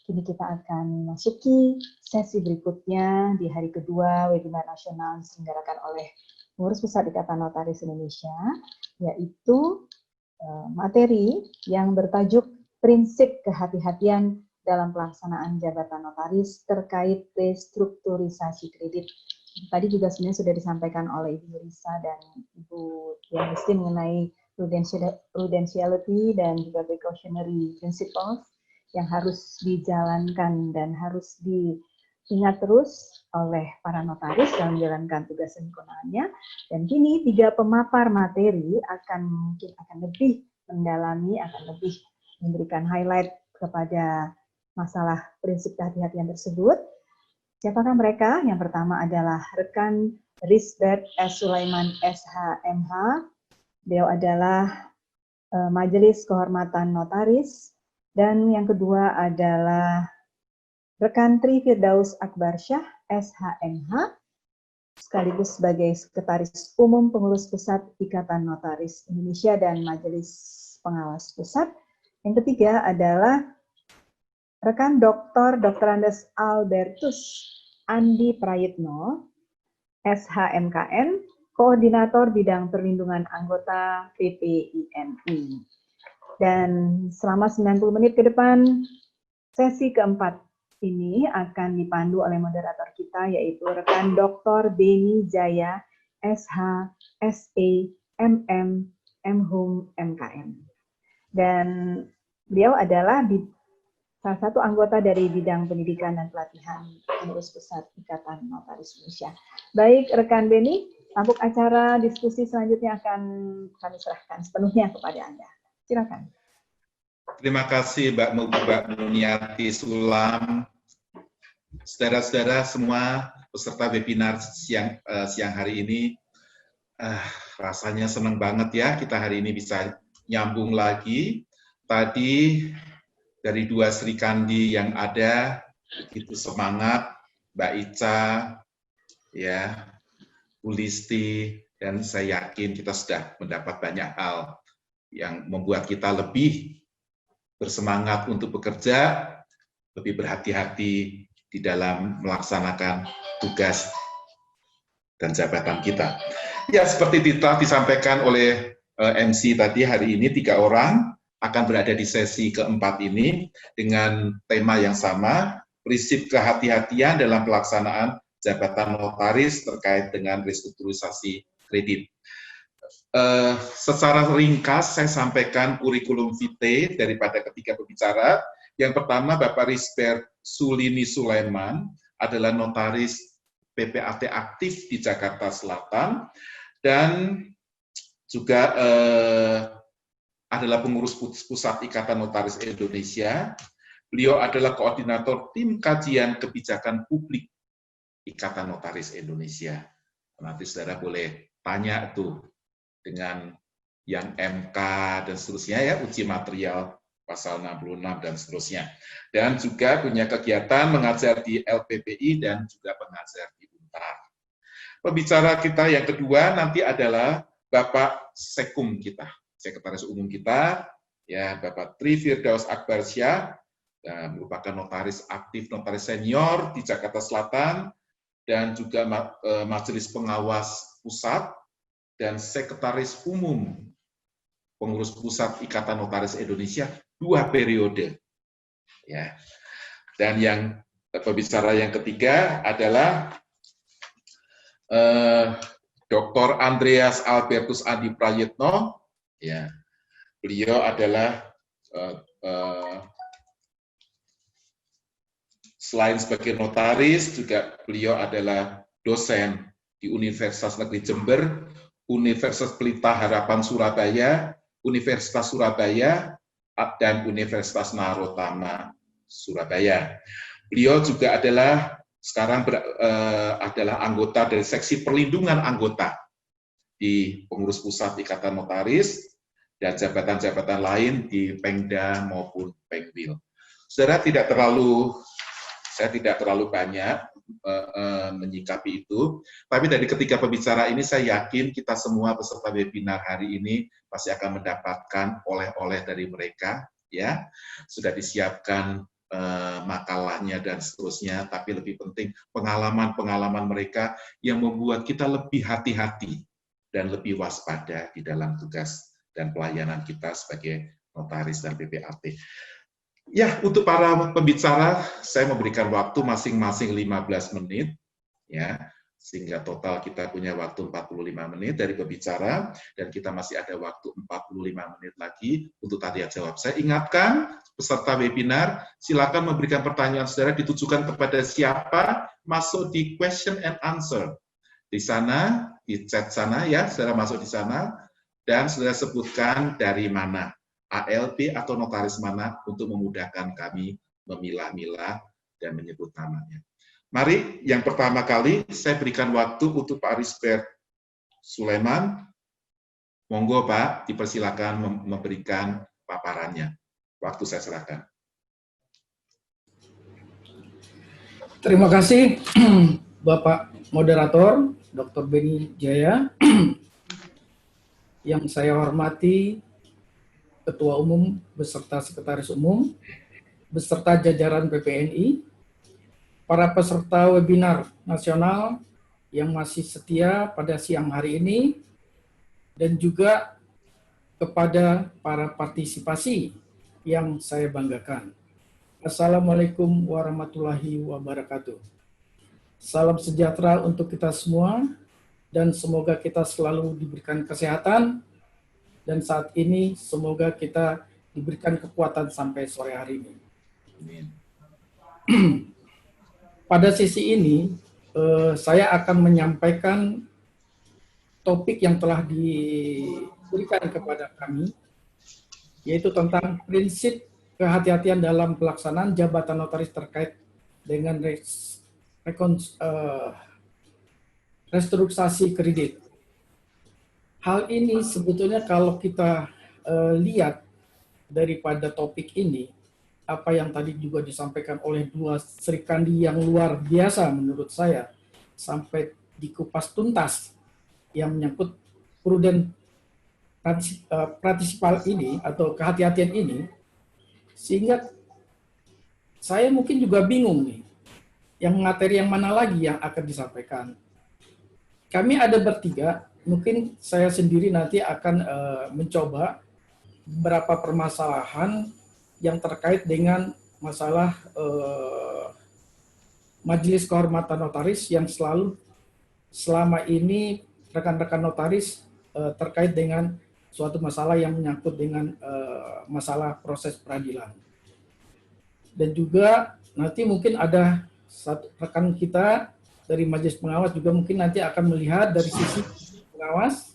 Kini kita akan masuki sesi berikutnya di hari kedua webinar nasional diselenggarakan oleh Pengurus Pusat Ikatan Notaris Indonesia, yaitu materi yang bertajuk prinsip kehati-hatian dalam pelaksanaan jabatan notaris terkait restrukturisasi kredit. Tadi juga sebenarnya sudah disampaikan oleh Ibu Risa dan Ibu Dianisti mengenai prudentiality dan juga precautionary principles yang harus dijalankan dan harus diingat terus oleh para notaris dalam menjalankan tugas dan kewenangannya. Dan kini 3 pemapar materi mungkin akan lebih mendalami, akan lebih memberikan highlight kepada masalah prinsip kehati-hatian tersebut. Siapakah mereka? Yang pertama adalah rekan Risbert S. Sulaiman SH.MH. Beliau adalah Majelis Kehormatan Notaris. Dan yang kedua adalah rekan Tri Firdaus Akbarsyah SH.MH, sekaligus sebagai Sekretaris Umum Pengurus Pusat Ikatan Notaris Indonesia dan Majelis Pengawas Pusat. Yang ketiga adalah rekan Dr. Andes Albertus Andi Prayitno, SHMKN, Koordinator Bidang Perlindungan Anggota PPINI. Dan selama 90 menit ke depan, sesi keempat ini akan dipandu oleh moderator kita, yaitu rekan Dr. Beni Jaya, SH, SE, MM, MHUM, MKM. Dan beliau adalah salah satu anggota dari bidang pendidikan dan pelatihan Pengurus Pusat Ikatan Notaris Indonesia. Baik, rekan Beni, tampuk acara diskusi selanjutnya akan kami serahkan sepenuhnya kepada Anda. Silakan. Terima kasih Mbak Nuniati Sulam. Saudara-saudara semua peserta webinar siang hari ini, rasanya senang banget ya kita hari ini bisa nyambung lagi. Tadi dari 2 Sri Kandi yang ada, begitu semangat, Mbak Ica, ya, Bu Listi, dan saya yakin kita sudah mendapat banyak hal yang membuat kita lebih bersemangat untuk bekerja, lebih berhati-hati di dalam melaksanakan tugas dan jabatan kita. Ya, seperti telah disampaikan oleh MC tadi, hari ini 3 orang akan berada di sesi keempat ini dengan tema yang sama, prinsip kehati-hatian dalam pelaksanaan jabatan notaris terkait dengan restrukturisasi kredit. Secara ringkas saya sampaikan kurikulum vitae daripada ketiga pembicara. Yang pertama, Bapak Risbert Sulini Sulaiman adalah notaris PPAT aktif di Jakarta Selatan dan juga adalah pengurus Pusat Ikatan Notaris Indonesia. Beliau adalah koordinator tim kajian kebijakan publik Ikatan Notaris Indonesia. Nanti saudara boleh tanya tuh dengan yang MK dan seterusnya ya, uji material pasal 66 dan seterusnya. Dan juga punya kegiatan mengajar di LPPI dan juga pengajar di UNTAR. Pembicara kita yang kedua nanti adalah Bapak Sekum kita, Sekretaris Umum kita, ya Bapak Tri Firdaus Akbarsyah, merupakan notaris aktif, notaris senior di Jakarta Selatan, dan juga Majelis Pengawas Pusat, dan Sekretaris Umum Pengurus Pusat Ikatan Notaris Indonesia 2 periode. Ya. Dan yang pembicara yang ketiga adalah Dr. Andreas Albertus Andi Prayitno. Ya. Beliau adalah selain sebagai notaris, juga beliau adalah dosen di Universitas Negeri Jember, Universitas Pelita Harapan Surabaya, Universitas Surabaya, dan Universitas Narotama Surabaya. Beliau juga adalah sekarang adalah anggota dari seksi perlindungan anggota di Pengurus Pusat Ikatan Notaris dan jabatan-jabatan lain di Pengda maupun Pengwil. Saudara, saya tidak terlalu banyak menyikapi itu, tapi dari ketiga pembicara ini saya yakin kita semua peserta webinar hari ini pasti akan mendapatkan oleh-oleh dari mereka, ya. Sudah disiapkan makalahnya dan seterusnya, tapi lebih penting pengalaman-pengalaman mereka yang membuat kita lebih hati-hati dan lebih waspada di dalam tugas dan pelayanan kita sebagai notaris dan PPAT. Ya, untuk para pembicara, saya memberikan waktu masing-masing 15 menit, ya, sehingga total kita punya waktu 45 menit dari pembicara, dan kita masih ada waktu 45 menit lagi untuk tanya jawab. Saya ingatkan, peserta webinar, silakan memberikan pertanyaan saudara ditujukan kepada siapa, masuk di question and answer. Di sana, di chat sana ya, saudara masuk di sana, dan saudara sebutkan dari mana, ALP atau notaris mana, untuk memudahkan kami memilah-milah dan menyebut namanya. Mari, yang pertama kali saya berikan waktu untuk Pak Risbert Sulaiman. Monggo Pak, dipersilakan memberikan paparannya. Waktu saya serahkan. Terima kasih Bapak Moderator, Dr. Beni Jaya. Yang saya hormati Ketua Umum beserta Sekretaris Umum, beserta jajaran PPNI, para peserta webinar nasional yang masih setia pada siang hari ini, dan juga kepada para partisipasi yang saya banggakan. Assalamualaikum warahmatullahi wabarakatuh. Salam sejahtera untuk kita semua, dan semoga kita selalu diberikan kesehatan, dan saat ini semoga kita diberikan kekuatan sampai sore hari ini. Amin. Pada sesi ini, saya akan menyampaikan topik yang telah diberikan kepada kami, yaitu tentang prinsip kehati-hatian dalam pelaksanaan jabatan notaris terkait dengan restrukturisasi kredit. Hal ini sebetulnya kalau kita lihat daripada topik ini, apa yang tadi juga disampaikan oleh dua Sri Kandi yang luar biasa menurut saya, sampai dikupas tuntas yang menyangkut prudent partisipal ini atau kehati-hatian ini, sehingga saya mungkin juga bingung nih, yang materi yang mana lagi yang akan disampaikan. Kami ada bertiga, mungkin saya sendiri nanti akan mencoba beberapa permasalahan yang terkait dengan masalah Majelis Kehormatan Notaris yang selalu selama ini rekan-rekan notaris terkait dengan suatu masalah yang menyangkut dengan masalah proses peradilan. Dan juga nanti mungkin ada satu rekan kita dari Majelis Pengawas juga mungkin nanti akan melihat dari sisi pengawas,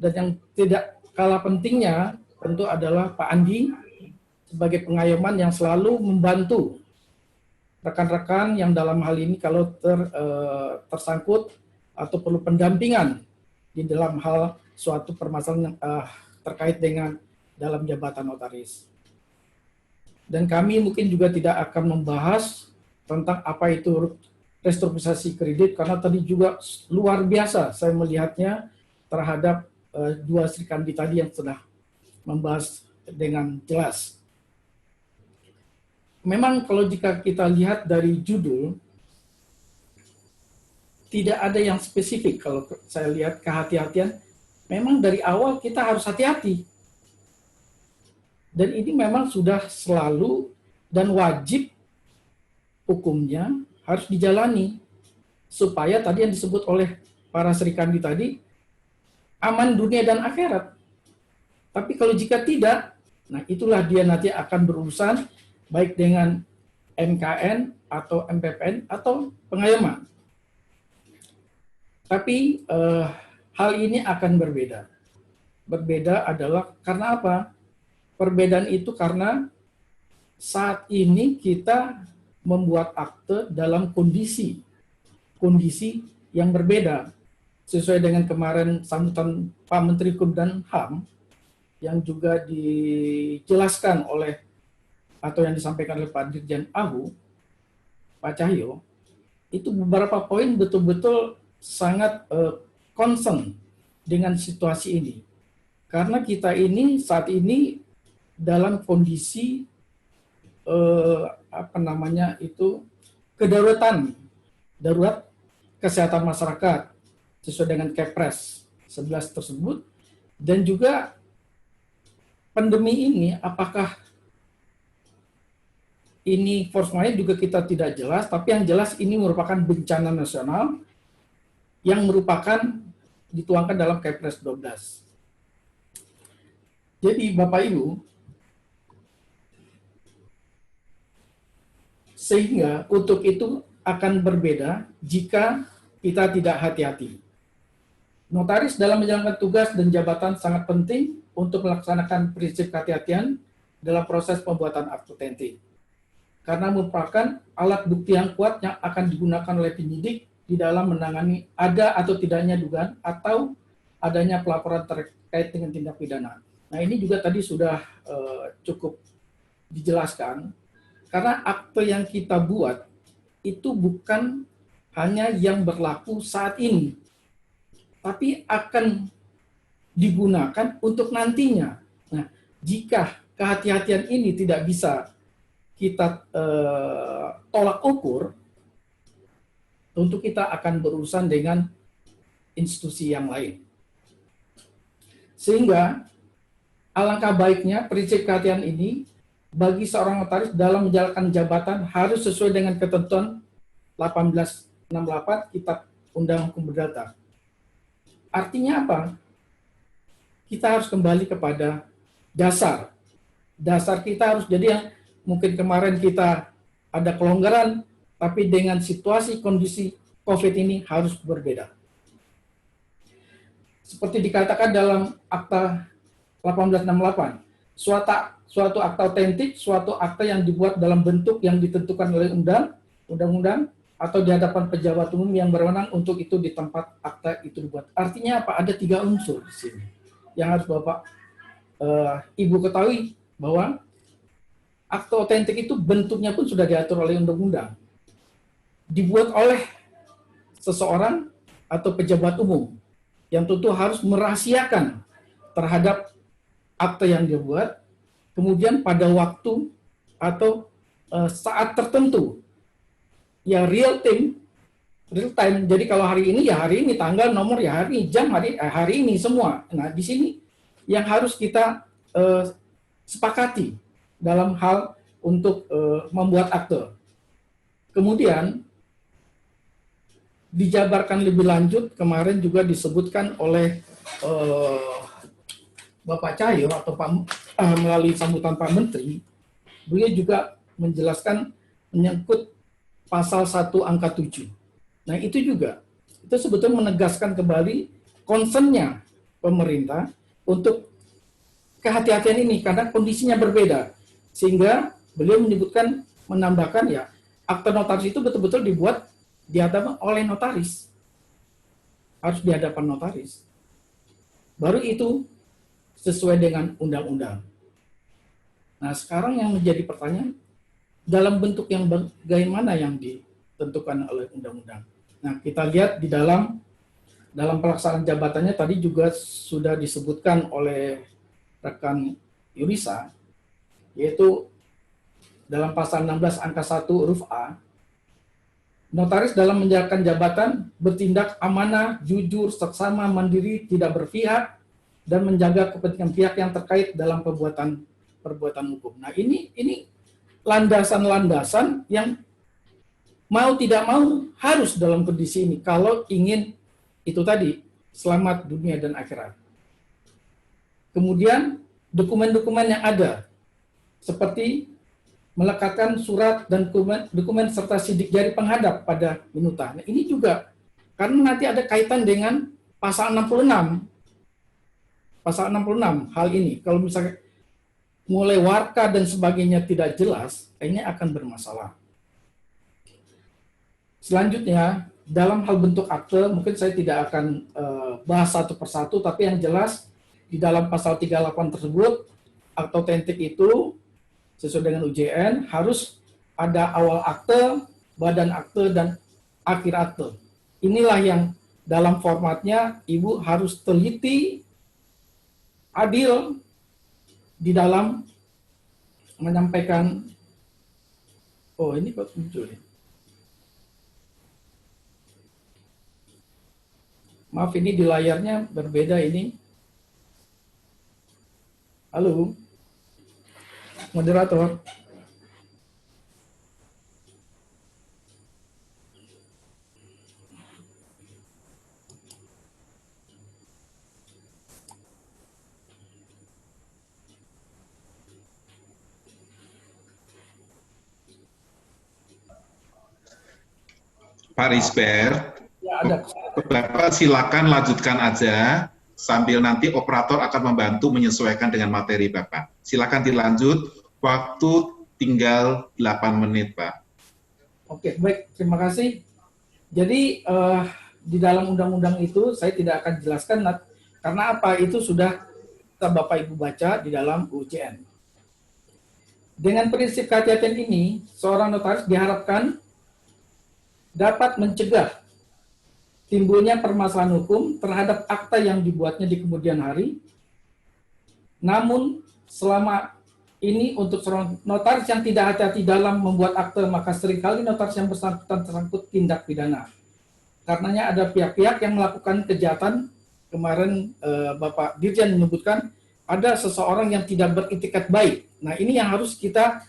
dan yang tidak kalah pentingnya tentu adalah Pak Andi sebagai pengayoman yang selalu membantu rekan-rekan yang dalam hal ini kalau tersangkut atau perlu pendampingan di dalam hal suatu permasalahan terkait dengan dalam jabatan notaris. Dan kami mungkin juga tidak akan membahas tentang apa itu restrukturisasi kredit, karena tadi juga luar biasa saya melihatnya terhadap dua Sri Kandi tadi yang sudah membahas dengan jelas. Memang kalau jika kita lihat dari judul, tidak ada yang spesifik. Kalau saya lihat kehati-hatian, memang dari awal kita harus hati-hati. Dan ini memang sudah selalu dan wajib hukumnya harus dijalani. Supaya tadi yang disebut oleh para Sri Kandi tadi, aman dunia dan akhirat. Tapi kalau jika tidak, nah itulah dia nanti akan berurusan baik dengan MKN atau MPPN atau pengayoman. Tapi hal ini akan berbeda. Berbeda adalah karena apa? Perbedaan itu karena saat ini kita membuat akte dalam kondisi yang berbeda. Sesuai dengan kemarin sambutan Pak Menteri Hukum dan HAM yang juga dijelaskan oleh atau yang disampaikan oleh Pak Dirjen AHU, Pak Cahyo, itu beberapa poin betul-betul sangat concern dengan situasi ini. Karena kita ini saat ini dalam kondisi darurat kesehatan masyarakat sesuai dengan Kepres 11 tersebut, dan juga pandemi ini apakah ini force majeure juga kita tidak jelas, tapi yang jelas ini merupakan bencana nasional yang merupakan dituangkan dalam Kepres 12. Jadi Bapak Ibu, sehingga untuk itu akan berbeda jika kita tidak hati-hati. Notaris dalam menjalankan tugas dan jabatan sangat penting untuk melaksanakan prinsip kehati-hatian dalam proses pembuatan akte autentik, karena merupakan alat bukti yang kuat yang akan digunakan oleh penyidik di dalam menangani ada atau tidaknya dugaan atau adanya pelaporan terkait dengan tindak pidana. Nah, ini juga tadi sudah cukup dijelaskan, karena akte yang kita buat itu bukan hanya yang berlaku saat ini, tapi akan digunakan untuk nantinya. Nah, jika kehati-hatian ini tidak bisa kita tolak ukur, tentu kita akan berurusan dengan institusi yang lain. Sehingga alangkah baiknya prinsip kehati-hatian ini bagi seorang notaris dalam menjalankan jabatan harus sesuai dengan ketentuan 1868 Kitab Undang Hukum Perdata. Artinya apa? Kita harus kembali kepada dasar. Dasar kita harus jadi yang mungkin kemarin kita ada kelonggaran, tapi dengan situasi kondisi COVID ini harus berbeda. Seperti dikatakan dalam Akta 1868, suatu akta autentik, suatu akta yang dibuat dalam bentuk yang ditentukan oleh undang-undang atau di hadapan pejabat umum yang berwenang untuk itu di tempat akta itu dibuat. Artinya apa? Ada 3 unsur di sini yang harus Bapak Ibu ketahui, bahwa akta autentik itu bentuknya pun sudah diatur oleh undang-undang, dibuat oleh seseorang atau pejabat umum yang tentu harus merahasiakan terhadap akta yang dia buat, kemudian pada waktu atau saat tertentu, ya real time. Jadi kalau hari ini ya hari ini, tanggal, nomor ya hari ini, jam hari ini semua. Nah, di sini yang harus kita sepakati dalam hal untuk membuat akte. Kemudian dijabarkan lebih lanjut, kemarin juga disebutkan oleh Bapak Cahyo atau melalui sambutan Pak Menteri, beliau juga menjelaskan menyangkut pasal 1 angka 7. Nah, itu juga, itu sebetulnya menegaskan kembali concern-nya pemerintah untuk kehati-hatian ini, karena kondisinya berbeda. Sehingga beliau menyebutkan, menambahkan ya, akte notaris itu betul-betul dibuat di hadapan oleh notaris. Harus di hadapan notaris. Baru itu sesuai dengan undang-undang. Nah, sekarang yang menjadi pertanyaan, dalam bentuk yang bagaimana yang ditentukan oleh undang-undang. Nah, kita lihat di dalam pelaksanaan jabatannya tadi juga sudah disebutkan oleh rekan Yurisa, yaitu dalam pasal 16 angka 1 huruf A, notaris dalam menjalankan jabatan bertindak amanah, jujur, seksama, mandiri, tidak berpihak, dan menjaga kepentingan pihak yang terkait dalam perbuatan hukum. Nah, ini landasan-landasan yang mau tidak mau harus dalam kondisi ini kalau ingin itu tadi selamat dunia dan akhirat. Kemudian dokumen-dokumen yang ada seperti melekatkan surat dan dokumen serta sidik jari penghadap pada minuta. Nah, ini juga karena nanti ada kaitan dengan pasal 66. Pasal 66 hal ini, kalau misalnya mulai warka dan sebagainya tidak jelas, ini akan bermasalah. Selanjutnya, dalam hal bentuk akte, mungkin saya tidak akan bahas satu persatu, tapi yang jelas di dalam pasal 38 tersebut, akte autentik itu sesuai dengan UJN harus ada awal akte, badan akte, dan akhir akte. Inilah yang dalam formatnya Ibu harus teliti, adil di dalam menyampaikan Oh, ini kok muncul ya. Maaf, ini di layarnya berbeda ini. Halo, moderator. Pak Risper, Ya, ada. Bapak silakan lanjutkan aja sambil nanti operator akan membantu menyesuaikan dengan materi Bapak. Silakan dilanjut, waktu tinggal 8 menit, Pak. Oke, baik. Terima kasih. Jadi, di dalam undang-undang itu saya tidak akan jelaskan karena apa, itu sudah Bapak Ibu baca di dalam UJN. Dengan prinsip kehati-hatian ini, seorang notaris diharapkan dapat mencegah timbulnya permasalahan hukum terhadap akta yang dibuatnya di kemudian hari. Namun, selama ini untuk seorang notaris yang tidak hati-hati dalam membuat akte, maka seringkali notaris yang bersangkutan tersangkut tindak pidana. Karenanya ada pihak-pihak yang melakukan kejahatan. Kemarin Bapak Dirjen menyebutkan ada seseorang yang tidak beritikat baik. Nah, ini yang harus kita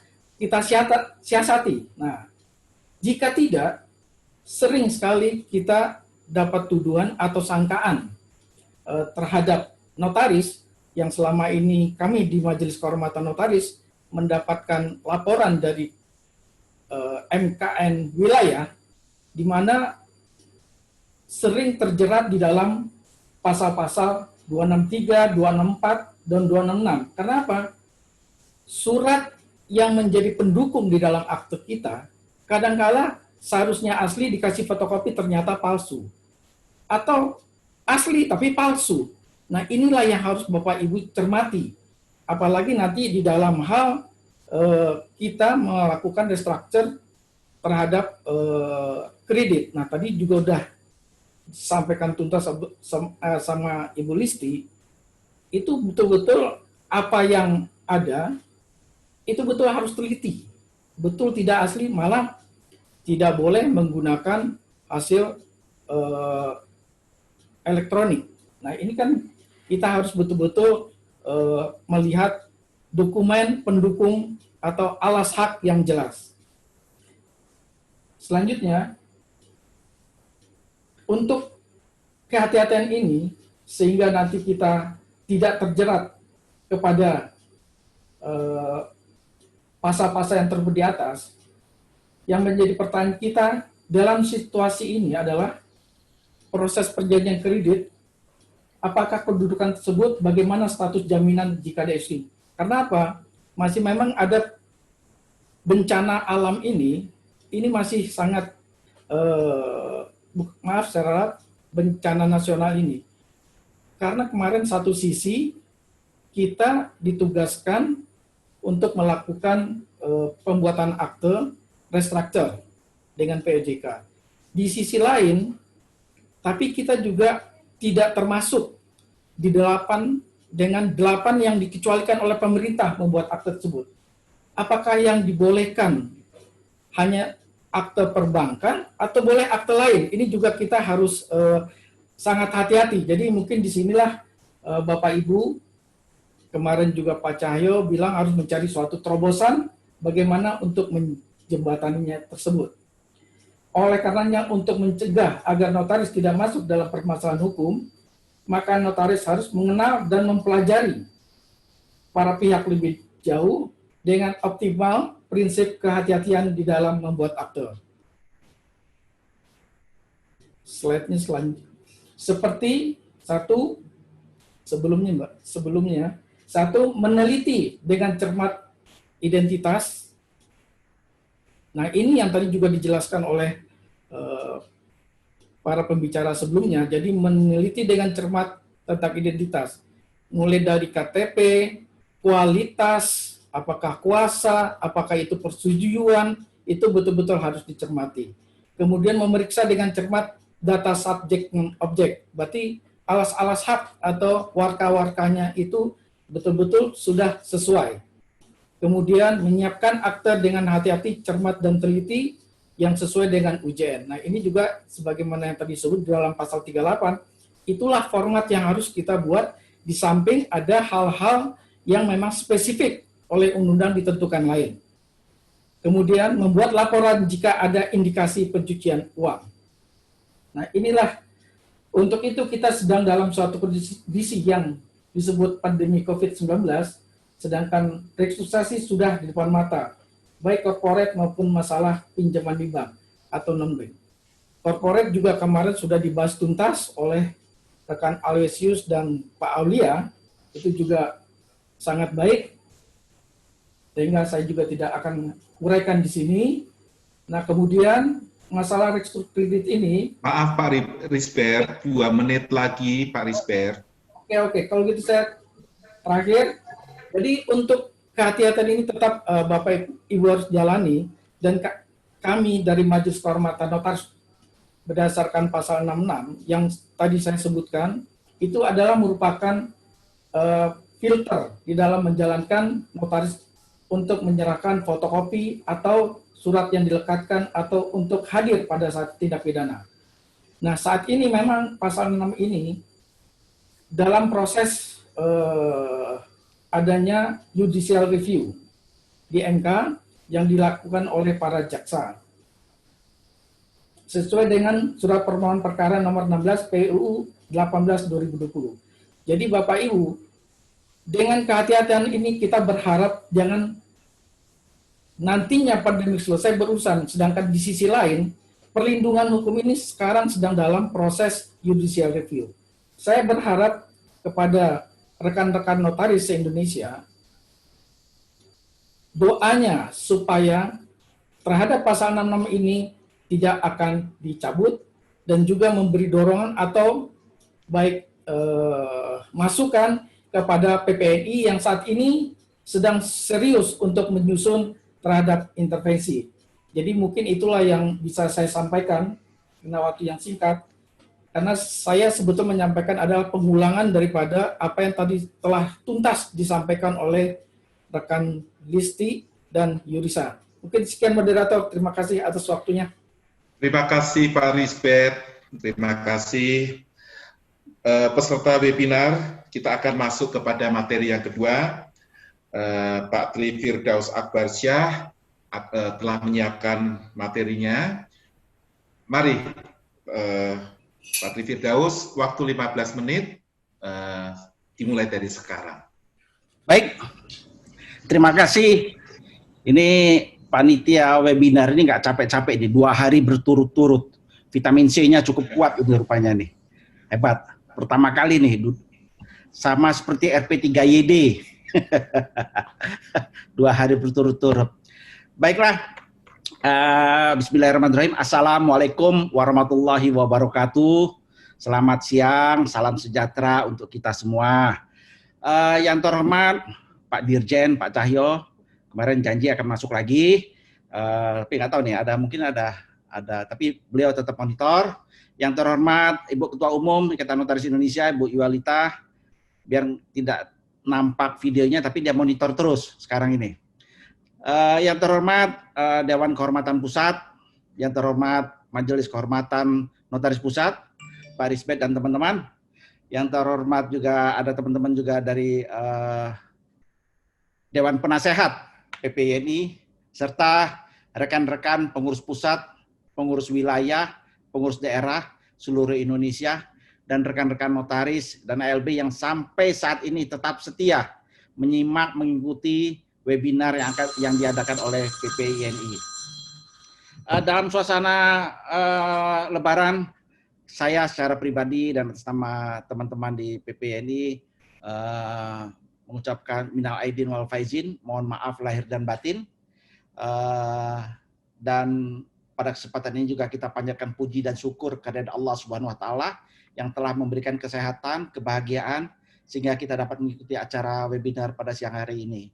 siasati. Nah, jika tidak, sering sekali kita dapat tuduhan atau sangkaan terhadap notaris yang selama ini kami di Majelis Kehormatan Notaris mendapatkan laporan dari MKN wilayah di mana sering terjerat di dalam pasal-pasal 263, 264, dan 266. Karena apa? Surat yang menjadi pendukung di dalam akte kita, kadangkala seharusnya asli dikasih fotokopi ternyata palsu. Atau asli tapi palsu. Nah, inilah yang harus Bapak Ibu cermati. Apalagi nanti di dalam hal kita melakukan restructure terhadap kredit. Nah, tadi juga udah sampaikan tuntas sama Ibu Listi, itu betul-betul apa yang ada, itu betul harus teliti. Betul tidak asli, malah tidak boleh menggunakan hasil elektronik. Nah, ini kan kita harus betul-betul melihat dokumen pendukung atau alas hak yang jelas. Selanjutnya, untuk kehati-hatian ini, sehingga nanti kita tidak terjerat kepada pasal-pasal yang tersebut di atas, yang menjadi pertanyaan kita dalam situasi ini adalah proses perjanjian kredit, apakah kedudukan tersebut, bagaimana status jaminan jika ada isu. Karena apa? Masih memang ada bencana alam ini masih sangat secara bencana nasional ini. Karena kemarin satu sisi kita ditugaskan untuk melakukan pembuatan akte restructure dengan POJK. Di sisi lain, tapi kita juga tidak termasuk di 8 yang dikecualikan oleh pemerintah membuat akte tersebut. Apakah yang dibolehkan hanya akte perbankan atau boleh akte lain? Ini juga kita harus sangat hati-hati. Jadi mungkin disinilah Bapak Ibu, kemarin juga Pak Cahyo bilang harus mencari suatu terobosan bagaimana untuk menjembataninya tersebut. Oleh karenanya untuk mencegah agar notaris tidak masuk dalam permasalahan hukum, maka notaris harus mengenal dan mempelajari para pihak lebih jauh dengan optimal prinsip kehati-hatian di dalam membuat akte. Slide-nya selanjutnya. Seperti sebelumnya, meneliti dengan cermat identitas. Nah, ini yang tadi juga dijelaskan oleh para pembicara sebelumnya. Jadi meneliti dengan cermat tentang identitas, mulai dari KTP, kualitas, apakah kuasa, apakah itu persetujuan, itu betul-betul harus dicermati. Kemudian memeriksa dengan cermat data subjek dan objek, berarti alas-alas hak atau warka-warkanya itu betul-betul sudah sesuai. kemudian menyiapkan akte dengan hati-hati, cermat, dan teliti yang sesuai dengan UJN. Nah, ini juga sebagaimana yang tadi disebut di dalam pasal 38, itulah format yang harus kita buat, di samping ada hal-hal yang memang spesifik oleh undang-undang ditentukan lain. Kemudian membuat laporan jika ada indikasi pencucian uang. Nah, inilah, untuk itu kita sedang dalam suatu kondisi yang disebut pandemi COVID-19, sedangkan restrukturisasi sudah di depan mata, baik corporate maupun masalah pinjaman di bank atau non-bank. Corporate juga kemarin sudah dibahas tuntas oleh rekan Aloysius dan Pak Aulia, itu juga sangat baik, sehingga saya juga tidak akan uraikan di sini. Nah, kemudian masalah restrukturisasi ini. Maaf Pak Risber, 2 menit lagi Pak Risber. Oke, kalau gitu saya terakhir. Jadi untuk kehati-hatian ini tetap Bapak Ibu harus jalani, dan kami dari Majelis Kehormatan Notaris berdasarkan pasal 66 yang tadi saya sebutkan, itu adalah merupakan filter di dalam menjalankan notaris untuk menyerahkan fotokopi atau surat yang dilekatkan atau untuk hadir pada saat tindak pidana. Nah, saat ini memang pasal 6 ini dalam proses adanya judicial review di MK yang dilakukan oleh para jaksa sesuai dengan surat permohonan perkara nomor 16 PUU 18/2020. Jadi Bapak Ibu, dengan kehati-hatian ini kita berharap jangan nantinya pandemi selesai berurusan, sedangkan di sisi lain perlindungan hukum ini sekarang sedang dalam proses judicial review. Saya berharap kepada rekan-rekan notaris se-Indonesia, doanya supaya terhadap pasal 66 ini tidak akan dicabut, dan juga memberi dorongan atau baik masukan kepada PPNI yang saat ini sedang serius untuk menyusun terhadap intervensi. Jadi mungkin itulah yang bisa saya sampaikan karena waktu yang singkat. Karena saya sebetulnya menyampaikan adalah pengulangan daripada apa yang tadi telah tuntas disampaikan oleh rekan Listi dan Yurisa. Mungkin sekian moderator, terima kasih atas waktunya. Terima kasih Pak Risber, terima kasih. Peserta webinar, kita akan masuk kepada materi yang kedua. Pak Tri Firdaus Akbarsyah telah menyiapkan materinya. Mari, Pak Tri Firdaus, waktu 15 menit, dimulai dari sekarang. Baik, terima kasih. Ini panitia webinar ini nggak capek-capek nih, 2 hari berturut-turut. Vitamin C-nya cukup kuat ini rupanya nih. Hebat. Pertama kali nih, sama seperti RP3YD. 2 hari berturut-turut. Baiklah, bismillahirrahmanirrahim. Assalamualaikum warahmatullahi wabarakatuh. Selamat siang, salam sejahtera untuk kita semua. Yang terhormat Pak Dirjen, Pak Cahyo, kemarin janji akan masuk lagi. Tapi nggak tahu nih, mungkin ada, tapi beliau tetap monitor. Yang terhormat Ibu Ketua Umum Ikatan Notaris Indonesia, Ibu Iwalita, biar tidak nampak videonya, tapi dia monitor terus sekarang ini. Yang terhormat Dewan Kehormatan Pusat, yang terhormat Majelis Kehormatan Notaris Pusat, Pak Risbet dan teman-teman. Yang terhormat juga ada teman-teman juga dari Dewan Penasehat PPNI, serta rekan-rekan pengurus pusat, pengurus wilayah, pengurus daerah seluruh Indonesia, dan rekan-rekan notaris dan ALB yang sampai saat ini tetap setia menyimak, mengikuti webinar yang diadakan oleh PPINI. Dalam suasana Lebaran, saya secara pribadi dan bersama teman-teman di PPINI mengucapkan minal aidin wal faizin, mohon maaf lahir dan batin. Dan pada kesempatan ini juga kita panjatkan puji dan syukur kepada Allah Subhanahu wa taala yang telah memberikan kesehatan, kebahagiaan sehingga kita dapat mengikuti acara webinar pada siang hari ini.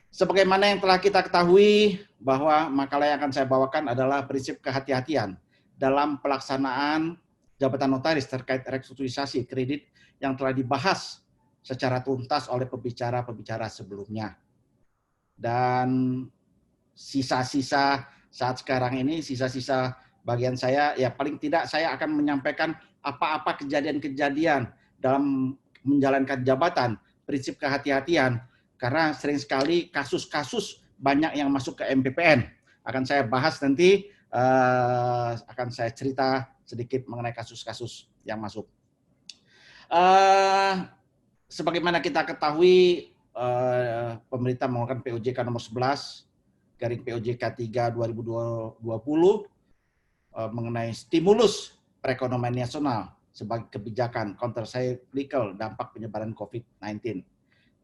Sebagaimana yang telah kita ketahui bahwa makalah yang akan saya bawakan adalah prinsip kehati-hatian dalam pelaksanaan jabatan notaris terkait restrukturisasi kredit yang telah dibahas secara tuntas oleh pembicara-pembicara sebelumnya. Dan sisa-sisa saat sekarang ini, sisa-sisa bagian saya, ya paling tidak saya akan menyampaikan apa-apa kejadian-kejadian dalam menjalankan jabatan, prinsip kehati-hatian, karena sering sekali kasus-kasus banyak yang masuk ke MPPN. Akan saya bahas nanti, akan saya cerita sedikit mengenai kasus-kasus yang masuk. Sebagaimana kita ketahui, pemerintah mengeluarkan POJK nomor 11 garing POJK 3 2020 mengenai stimulus perekonomian nasional sebagai kebijakan countercyclical dampak penyebaran COVID-19.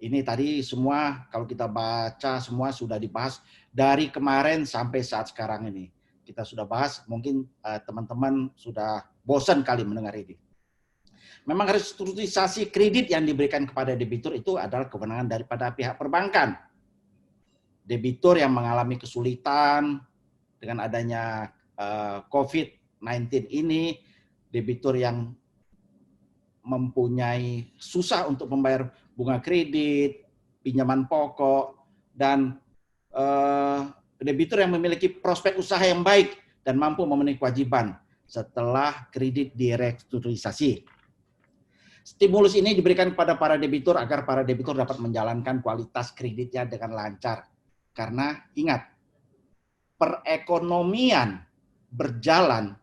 Ini tadi semua kalau kita baca semua sudah dibahas dari kemarin sampai saat sekarang ini. Kita sudah bahas, mungkin teman-teman sudah bosan kali mendengar ini. Memang restrukturisasi kredit yang diberikan kepada debitur itu adalah kewenangan daripada pihak perbankan. Debitur yang mengalami kesulitan dengan adanya COVID-19 ini, debitur yang mempunyai susah untuk membayar bunga kredit, pinjaman pokok, dan debitur yang memiliki prospek usaha yang baik dan mampu memenuhi kewajiban setelah kredit direstrukturisasi. Stimulus ini diberikan kepada para debitur agar para debitur dapat menjalankan kualitas kreditnya dengan lancar. Karena ingat, perekonomian berjalan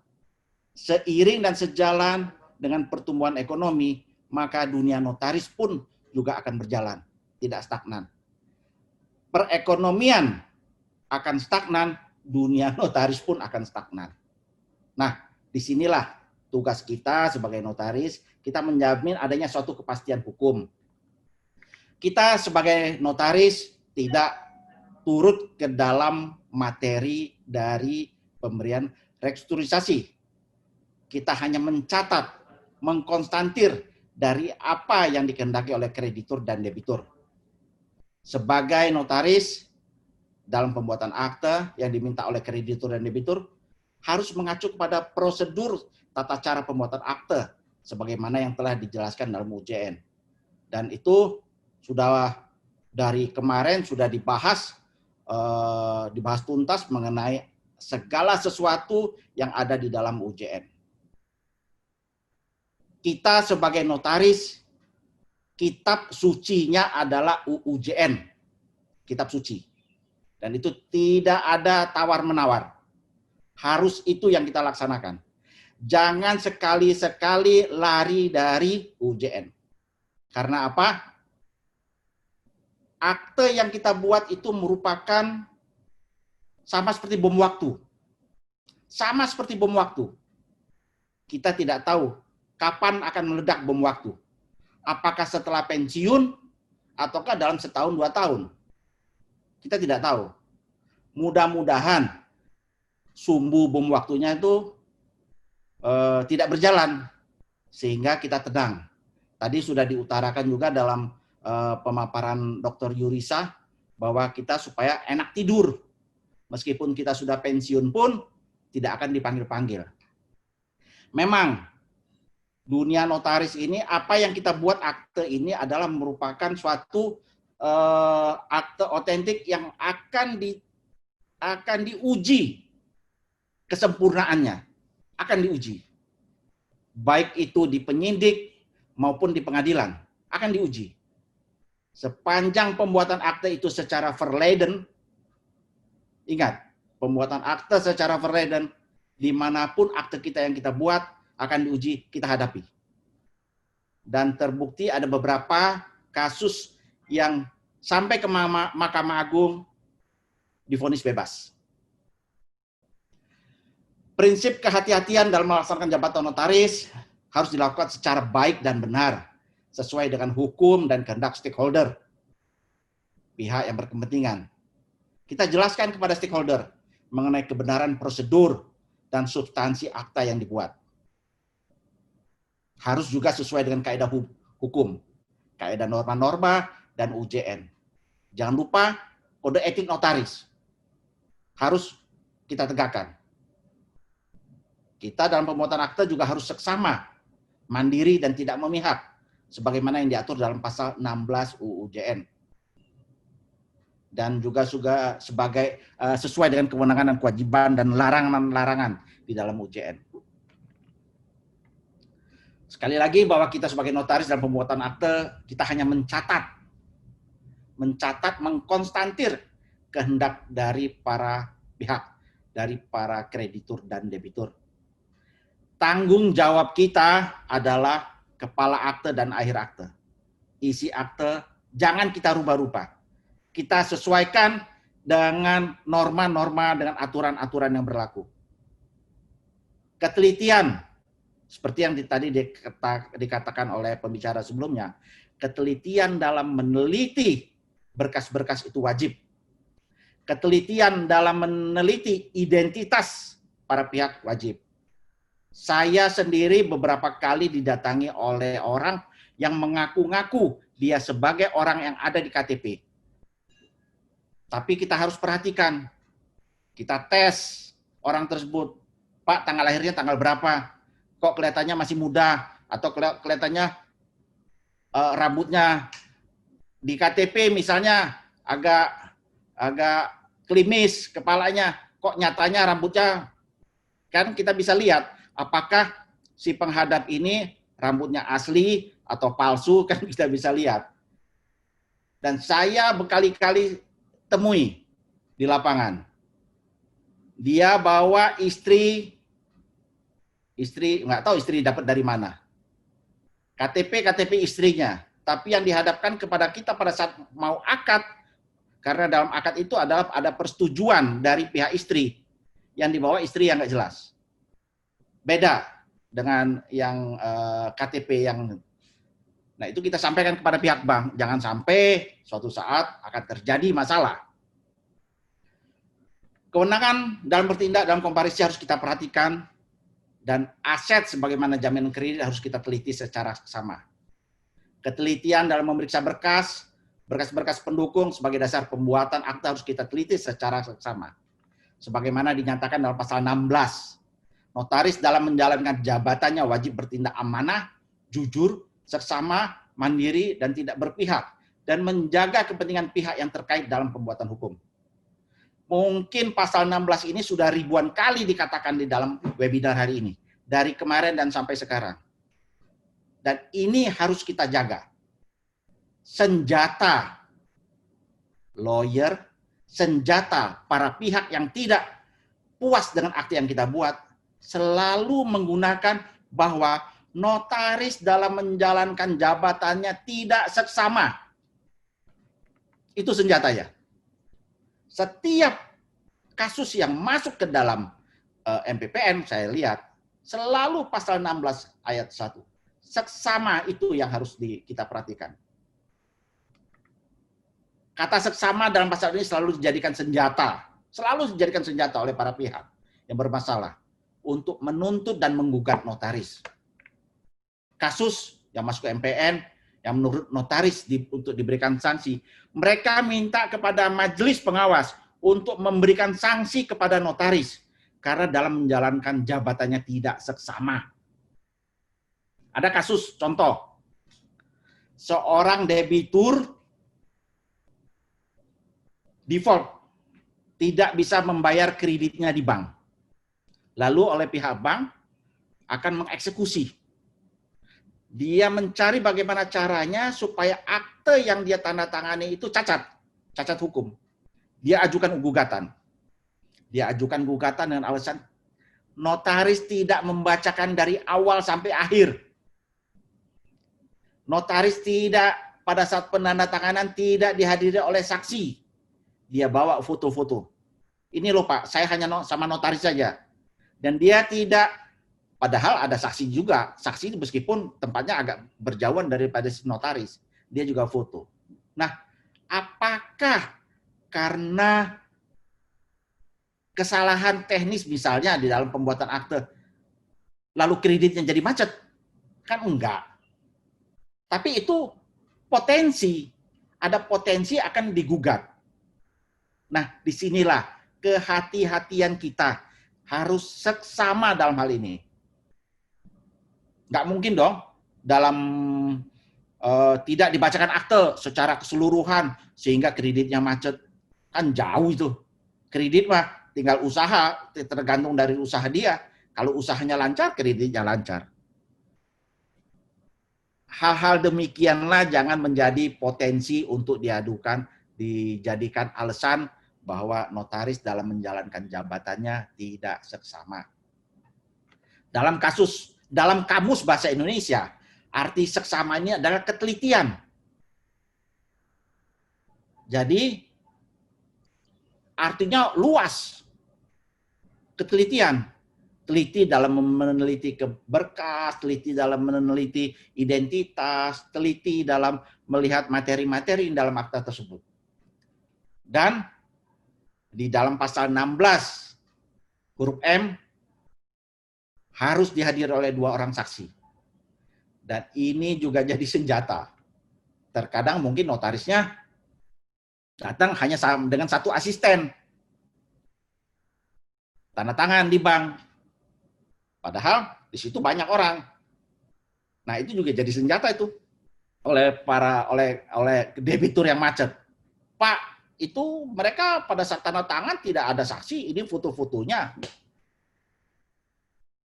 seiring dan sejalan dengan pertumbuhan ekonomi, maka dunia notaris pun juga akan berjalan, tidak stagnan. Perekonomian akan stagnan, dunia notaris pun akan stagnan. Nah, disinilah tugas kita sebagai notaris, kita menjamin adanya suatu kepastian hukum. Kita sebagai notaris tidak turut ke dalam materi dari pemberian restrukturisasi. Kita hanya mencatat, mengkonstatir dari apa yang dikehendaki oleh kreditur dan debitur. Sebagai notaris, dalam pembuatan akte yang diminta oleh kreditur dan debitur, harus mengacu kepada prosedur tata cara pembuatan akte sebagaimana yang telah dijelaskan dalam UJN. Dan itu sudah dari kemarin sudah dibahas tuntas mengenai segala sesuatu yang ada di dalam UJN. Kita sebagai notaris, kitab sucinya adalah UJN, kitab suci. Dan itu tidak ada tawar-menawar. Harus itu yang kita laksanakan. Jangan sekali-sekali lari dari UJN. Karena apa? Akte yang kita buat itu merupakan sama seperti bom waktu. Sama seperti bom waktu. Kita tidak tahu kapan akan meledak bom waktu. Apakah setelah pensiun ataukah dalam setahun 2 tahun? Kita tidak tahu. Mudah-mudahan sumbu bom waktunya itu tidak berjalan sehingga kita tenang. Tadi sudah diutarakan juga dalam pemaparan Dr. Yurisa bahwa kita supaya enak tidur. Meskipun kita sudah pensiun pun tidak akan dipanggil-panggil. Memang dunia notaris ini, apa yang kita buat akte ini adalah merupakan suatu akte otentik yang akan diuji kesempurnaannya. Akan diuji. Baik itu di penyidik maupun di pengadilan. Akan diuji. Sepanjang pembuatan akte itu secara verleden, ingat, pembuatan akte secara verleden, dimanapun akte kita yang kita buat, akan diuji, kita hadapi. Dan terbukti ada beberapa kasus yang sampai ke Mahkamah Agung divonis bebas. Prinsip kehati-hatian dalam melaksanakan jabatan notaris harus dilakukan secara baik dan benar, sesuai dengan hukum dan kehendak stakeholder, pihak yang berkepentingan. Kita jelaskan kepada stakeholder mengenai kebenaran prosedur dan substansi akta yang dibuat. Harus juga sesuai dengan kaidah hukum, kaidah norma-norma, dan UJN. Jangan lupa kode etik notaris. Harus kita tegakkan. Kita dalam pembuatan akte juga harus seksama, mandiri, dan tidak memihak, sebagaimana yang diatur dalam pasal 16 UU JN. dan juga sebagai sesuai dengan kewenangan dan kewajiban dan larangan-larangan di dalam UJN. Sekali lagi bahwa kita sebagai notaris dalam pembuatan akte, kita hanya mencatat, mengkonstantir kehendak dari para pihak, dari para kreditur dan debitur. Tanggung jawab kita adalah kepala akte dan akhir akte. Isi akte jangan kita rubah-rubah. Kita sesuaikan dengan norma-norma, dengan aturan-aturan yang berlaku. Ketelitian, seperti yang tadi dikatakan oleh pembicara sebelumnya, ketelitian dalam meneliti berkas-berkas itu wajib. Ketelitian dalam meneliti identitas para pihak wajib. Saya sendiri beberapa kali didatangi oleh orang yang mengaku-ngaku dia sebagai orang yang ada di KTP. Tapi kita harus perhatikan, kita tes orang tersebut, Pak tanggal lahirnya tanggal berapa? Kok kelihatannya masih muda, atau kelihatannya rambutnya di KTP misalnya agak klimis kepalanya, kok nyatanya rambutnya, kan kita bisa lihat apakah si penghadap ini rambutnya asli atau palsu, kan kita bisa lihat. Dan saya berkali-kali temui di lapangan. Dia bawa istri nggak tahu istri dapat dari mana. KTP istrinya, tapi yang dihadapkan kepada kita pada saat mau akad, karena dalam akad itu ada persetujuan dari pihak istri, yang dibawa istri yang nggak jelas. Beda dengan yang KTP yang, nah itu kita sampaikan kepada pihak bank, jangan sampai suatu saat akan terjadi masalah. Kewenangan dalam bertindak dalam komparisi harus kita perhatikan, dan aset sebagaimana jaminan kredit harus kita teliti secara sama. Ketelitian dalam memeriksa berkas-berkas pendukung sebagai dasar pembuatan akte harus kita teliti secara sama. Sebagaimana dinyatakan dalam pasal 16, notaris dalam menjalankan jabatannya wajib bertindak amanah, jujur, seksama, mandiri, dan tidak berpihak, dan menjaga kepentingan pihak yang terkait dalam pembuatan hukum. Mungkin pasal 16 ini sudah ribuan kali dikatakan di dalam webinar hari ini, dari kemarin dan sampai sekarang. Dan ini harus kita jaga. Senjata lawyer, senjata para pihak yang tidak puas dengan akte yang kita buat, selalu menggunakan bahwa notaris dalam menjalankan jabatannya tidak seksama. Itu senjatanya. Setiap kasus yang masuk ke dalam MPPN, saya lihat, selalu pasal 16 ayat 1. Seksama itu yang harus kita perhatikan. Kata seksama dalam pasal ini selalu dijadikan senjata. Selalu dijadikan senjata oleh para pihak yang bermasalah untuk menuntut dan menggugat notaris. Kasus yang masuk ke MPN, yang menurut notaris untuk diberikan sanksi, mereka minta kepada majelis pengawas untuk memberikan sanksi kepada notaris karena dalam menjalankan jabatannya tidak seksama. Ada kasus contoh, seorang debitur default, tidak bisa membayar kreditnya di bank. Lalu oleh pihak bank akan mengeksekusi. Dia mencari bagaimana caranya supaya akte yang dia tanda tangani itu cacat hukum. Dia ajukan gugatan. Dia ajukan gugatan dengan alasan notaris tidak membacakan dari awal sampai akhir. Notaris tidak pada saat penandatanganan tidak dihadiri oleh saksi. Dia bawa foto-foto. Ini loh Pak, saya hanya sama notaris saja. Dan dia tidak, padahal ada saksi juga. Saksi meskipun tempatnya agak berjauhan daripada si notaris. Dia juga foto. Nah, apakah karena kesalahan teknis misalnya di dalam pembuatan akte, lalu kreditnya jadi macet? Kan enggak. Tapi itu potensi. Ada potensi akan digugat. Nah, disinilah kehati-hatian kita harus seksama dalam hal ini. Nggak mungkin dong dalam tidak dibacakan akte secara keseluruhan sehingga kreditnya macet. Kan jauh itu. Kredit mah tinggal usaha, tergantung dari usaha dia. Kalau usahanya lancar, kreditnya lancar. Hal-hal demikianlah jangan menjadi potensi untuk diadukan, dijadikan alasan bahwa notaris dalam menjalankan jabatannya tidak seksama. Dalam kamus bahasa Indonesia, arti seksama ini adalah ketelitian. Jadi artinya luas. Ketelitian. Teliti dalam meneliti berkas, teliti dalam meneliti identitas, teliti dalam melihat materi-materi dalam akta tersebut. Dan di dalam pasal 16 huruf M harus dihadiri oleh 2 orang saksi. Dan ini juga jadi senjata. Terkadang mungkin notarisnya datang hanya dengan 1 asisten. Tanda tangan di bank. Padahal di situ banyak orang. Nah, itu juga jadi senjata itu oleh debitur yang macet. Pak, itu mereka pada saat tanda tangan tidak ada saksi, ini foto-fotonya.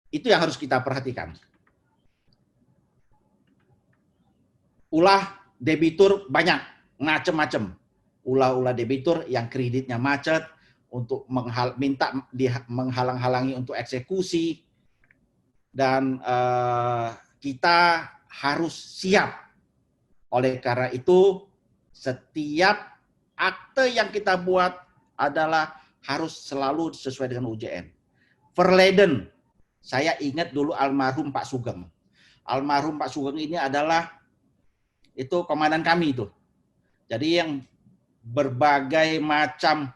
Itu yang harus kita perhatikan. Ulah debitur banyak, macam-macam. Ulah debitur yang kreditnya macet untuk minta menghalang-halangi untuk eksekusi. Dan kita harus siap. Oleh karena itu, setiap akte yang kita buat adalah harus selalu sesuai dengan UJN. Verleden, saya ingat dulu almarhum Pak Sugeng. Almarhum Pak Sugeng ini adalah itu komandan kami itu. Jadi yang berbagai macam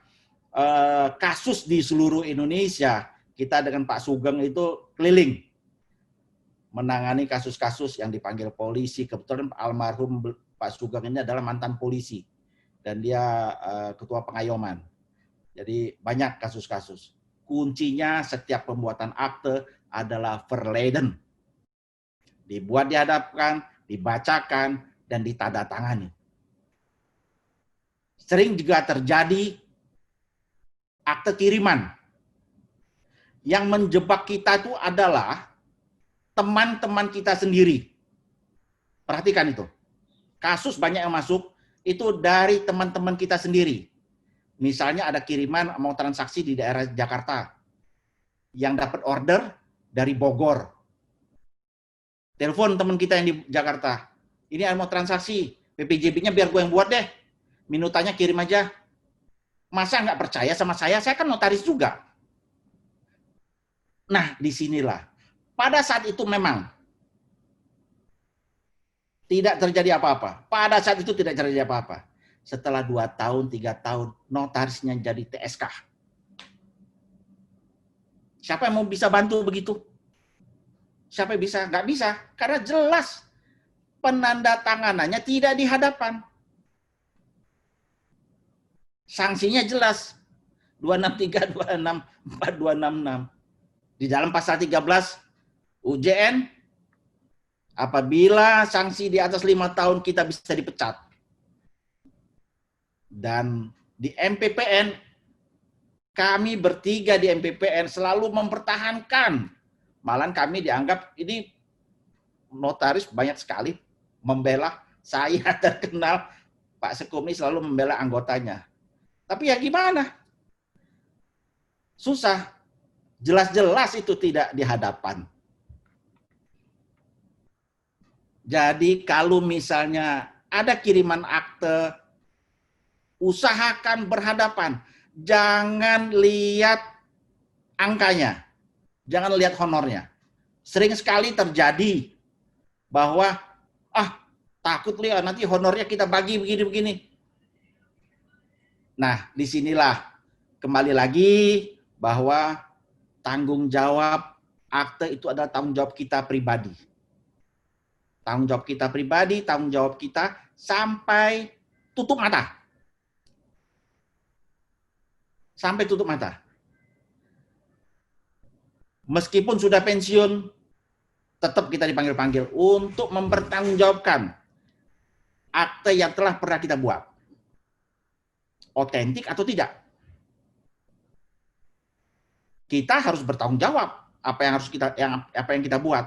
kasus di seluruh Indonesia, kita dengan Pak Sugeng itu keliling menangani kasus-kasus yang dipanggil polisi. Kebetulan almarhum Pak Sugeng ini adalah mantan polisi dan dia ketua pengayoman. Jadi banyak kasus-kasus. Kuncinya setiap pembuatan akte adalah verleden. Dibuat, dihadapkan, dibacakan, dan ditandatangani. Sering juga terjadi akte kiriman. Yang menjebak kita itu adalah teman-teman kita sendiri. Perhatikan itu. Kasus banyak yang masuk itu dari teman-teman kita sendiri. Misalnya ada kiriman mau transaksi di daerah Jakarta. Yang dapat order dari Bogor. Telepon teman kita yang di Jakarta. Ini mau transaksi. PPJB-nya biar gue yang buat deh. Minutanya kirim aja. Masa nggak percaya sama saya? Saya kan notaris juga. Nah, disinilah. Pada saat itu memang tidak terjadi apa-apa. Pada saat itu tidak terjadi apa-apa. Setelah 2 tahun, 3 tahun, notarisnya jadi TSK. Siapa yang mau bisa bantu begitu? Siapa yang bisa? Nggak bisa. Karena jelas penandatanganannya tidak di hadapan. Sanksinya jelas. 263, 264, 266. Di dalam pasal 13 UJN, apabila sanksi di atas 5 tahun kita bisa dipecat. Dan di MPPN, kami bertiga di MPPN selalu mempertahankan. Malahan kami dianggap ini notaris banyak sekali membela. Saya terkenal, Pak Sekumi selalu membela anggotanya. Tapi ya gimana? Susah. Jelas-jelas itu tidak di hadapan. Jadi kalau misalnya ada kiriman akte, usahakan berhadapan. Jangan lihat angkanya. Jangan lihat honornya. Sering sekali terjadi bahwa, takut lihat nanti honornya kita bagi begini-begini. Nah, disinilah kembali lagi bahwa tanggung jawab akte itu adalah tanggung jawab kita pribadi. Tanggung jawab kita pribadi, tanggung jawab kita sampai tutup mata. Sampai tutup mata. Meskipun sudah pensiun, tetap kita dipanggil-panggil untuk mempertanggungjawabkan akte yang telah pernah kita buat. otentik atau tidak. Kita harus bertanggung jawab apa yang kita buat.